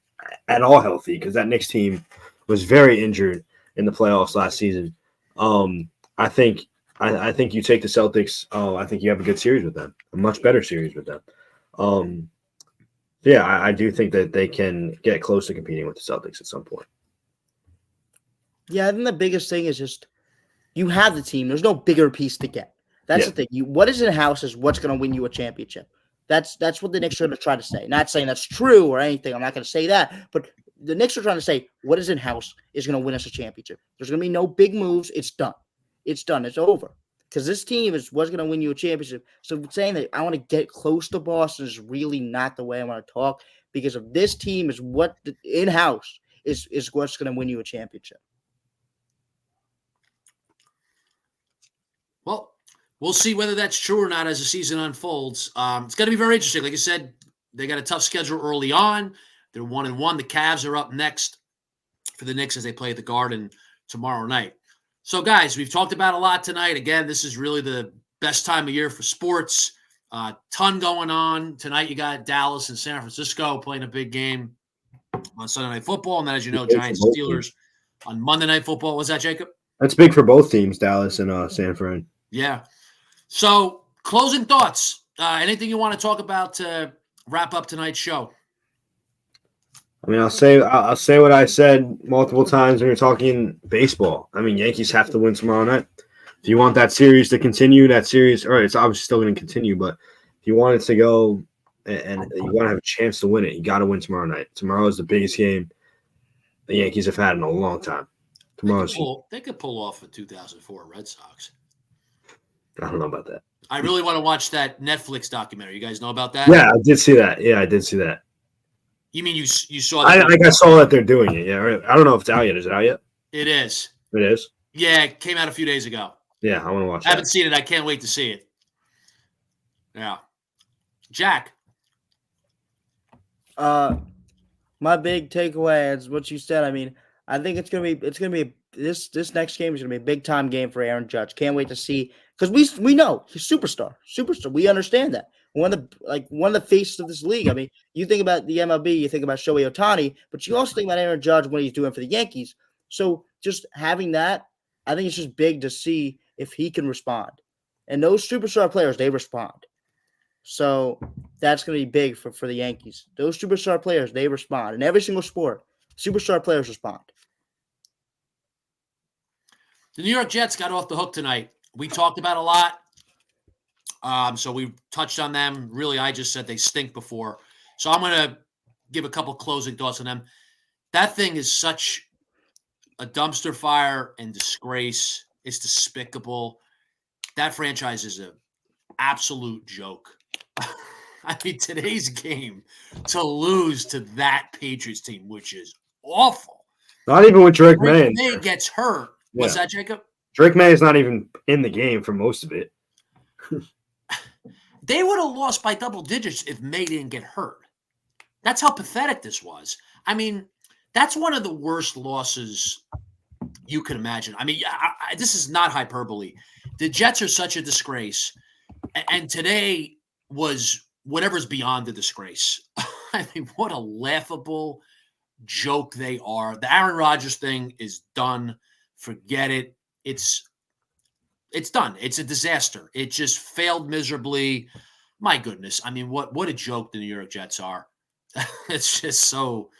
at all healthy, because that Knicks team was very injured in the playoffs last season. I think you take the Celtics. I think you have a good series with them, a much better series with them. Yeah, I do think that they can get close to competing with the Celtics at some point. Yeah, I think the biggest thing is just you have the team. There's no bigger piece to get. That's the thing. What is in house is what's going to win you a championship. That's what the Knicks are going to try to say. Not saying that's true or anything. I'm not going to say that. But the Knicks are trying to say what is in house is going to win us a championship. There's going to be no big moves. It's done. It's done. It's over. Because this team is what's going to win you a championship. So saying that I want to get close to Boston is really not the way I want to talk. Because if this team is what in house is what's going to win you a championship. Well, we'll see whether that's true or not as the season unfolds. It's going to be very interesting. Like I said, they got a tough schedule early on. They're 1-1. The Cavs are up next for the Knicks as they play at the Garden tomorrow night. So, guys, we've talked about a lot tonight. Again, this is really the best time of year for sports. Ton going on. Tonight you got Dallas and San Francisco playing a big game on Sunday Night Football. And then, as you know, Giants Steelers on Monday Night Football. Was that, Jacob? That's big for both teams, Dallas and San Fran. Yeah. So, closing thoughts. Anything you want to talk about to wrap up tonight's show? I mean, I'll say what I said multiple times when you're talking baseball. I mean, Yankees have to win tomorrow night. If you want that series to continue, or it's obviously still going to continue, but if you want it to go and you want to have a chance to win it, you got to win tomorrow night. Tomorrow is the biggest game the Yankees have had in a long time. They could pull off a 2004 Red Sox. I don't know about that. I really want to watch that Netflix documentary. You guys know about that? Yeah, I did see that. Yeah, I did see that. You mean you saw that? I saw that they're doing it. Yeah, I don't know if it's out yet. Is it out yet? It is. It is? Yeah, it came out a few days ago. Yeah, I want to watch I haven't seen it. I can't wait to see it. Yeah. Jack. My big takeaway is what you said. I mean, I think it's gonna be this next game is gonna be a big time game for Aaron Judge. Can't wait to see, because we know he's superstar. We understand that one of the faces of this league. I mean, you think about the MLB, you think about Shohei Ohtani, but you also think about Aaron Judge, what he's doing for the Yankees. So just having that, I think it's just big to see if he can respond. And those superstar players, they respond. So that's going to be big for the Yankees. Those superstar players, they respond. In every single sport, superstar players respond. The New York Jets got off the hook tonight. We talked about a lot. So we touched on them. Really, I just said they stink before. So I'm going to give a couple closing thoughts on them. That thing is such a dumpster fire and disgrace. It's despicable. That franchise is an absolute joke. I mean, today's game to lose to that Patriots team, which is awful. Not even with Drake May. May gets hurt. Yeah. What's that, Jacob? Drake May is not even in the game for most of it. They would have lost by double digits if May didn't get hurt. That's how pathetic this was. I mean, that's one of the worst losses you can imagine. I mean, this is not hyperbole. The Jets are such a disgrace. And today was whatever's beyond the disgrace. I mean, what a laughable joke they are. The Aaron Rodgers thing is done. Forget it. It's done. It's a disaster. It just failed miserably. My goodness. I mean, what a joke the New York Jets are. It's just so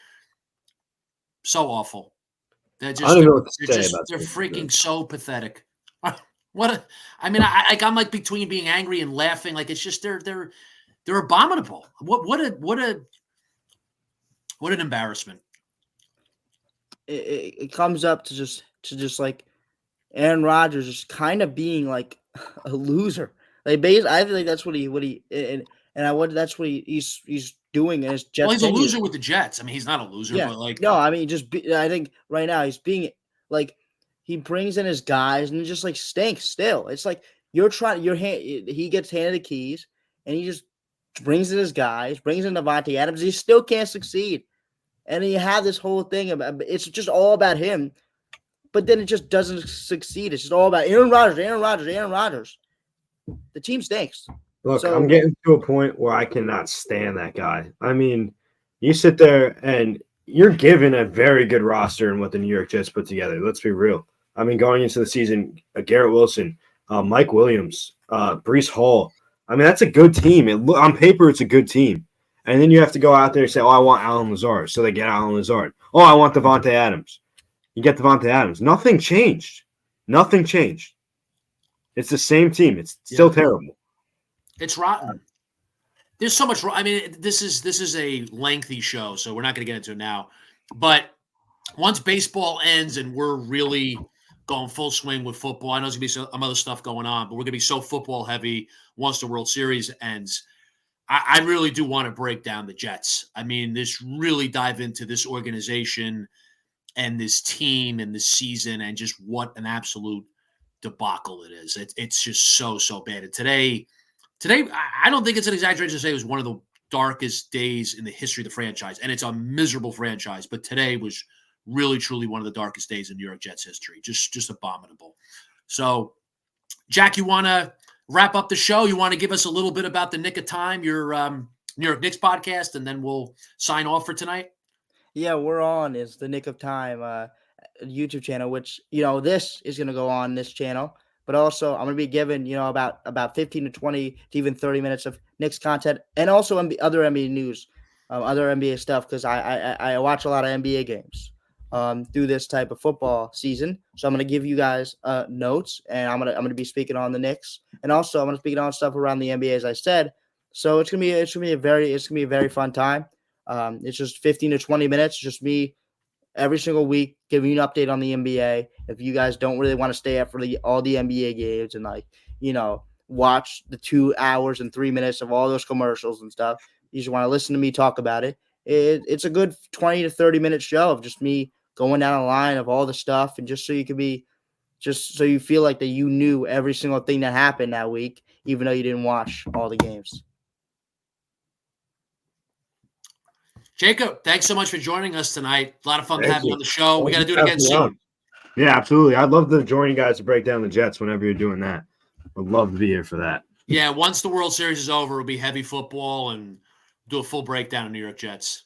awful. They're just, they're freaking so pathetic. I'm like between being angry and laughing. Like, it's just they're abominable. What an embarrassment. It comes up to just like Aaron Rodgers just kind of being like a loser. Like, I think that's what that's what he's doing in his Jets. Well, he's a loser with the Jets. I mean, he's not a loser, yeah. But like, no, I mean, I think right now he's being like, he brings in his guys and it just like stinks still. It's like he gets handed the keys and he just brings in his guys, brings in Devontae Adams. He still can't succeed. And then you have this whole thing about, it's just all about him, but then it just doesn't succeed. It's just all about Aaron Rodgers. The team stinks. Look, I'm getting to a point where I cannot stand that guy. I mean, you sit there and you're given a very good roster in what the New York Jets put together. Let's be real. I mean, going into the season, Garrett Wilson, Mike Williams, Breece Hall. I mean, that's a good team. On paper, it's a good team. And then you have to go out there and say, oh, I want Allen Lazard. So they get Allen Lazard. Oh, I want Devontae Adams. You get Devontae Adams. Nothing changed. It's the same team. It's still terrible. It's rotten. There's so much. I mean, this is a lengthy show, so we're not going to get into it now. But once baseball ends and we're really going full swing with football, I know there's going to be some other stuff going on, but we're going to be so football heavy once the World Series ends. I really do want to break down the Jets. I mean, really dive into this organization and this team and this season and just what an absolute debacle it is. It's just so bad. And today, I don't think it's an exaggeration to say it was one of the darkest days in the history of the franchise. And it's a miserable franchise. But today was really, truly one of the darkest days in New York Jets history. Just abominable. So, Jack, you want to wrap up the show? You want to give us a little bit about the Nick of Time, your New York Knicks podcast, and then we'll sign off for tonight? Yeah, we're on the Nick of Time YouTube channel, which, this is going to go on this channel. but also I'm going to be giving, about 15 to 20 to even 30 minutes of Knicks content, and also other NBA news, other NBA stuff, because I watch a lot of NBA games through this type of football season. So I'm going to give you guys notes, and I'm gonna be speaking on the Knicks, and also I'm going to speak on stuff around the NBA, as I said. So it's gonna be a very fun time. It's just 15 to 20 minutes, just me every single week giving you an update on the NBA. If you guys don't really want to stay up for all the NBA games and watch the 2 hours and 3 minutes of all those commercials and stuff, you just want to listen to me talk about it. It's a good 20 to 30 minute show of just me going down a line of all the stuff, and just so you feel like that you knew every single thing that happened that week, even though you didn't watch all the games. Jacob, thanks so much for joining us tonight. A lot of fun to Thank have you you. on the show. We got to do it again soon. Yeah, absolutely. I'd love to join you guys to break down the Jets whenever you're doing that. I'd love to be here for that. Yeah, once the World Series is over, it'll be heavy football and do a full breakdown of New York Jets.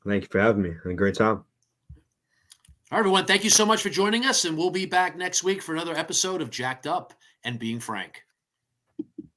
Thank you for having me. Had a great time. All right, everyone. Thank you so much for joining us, and we'll be back next week for another episode of Jacked Up and Being Frank.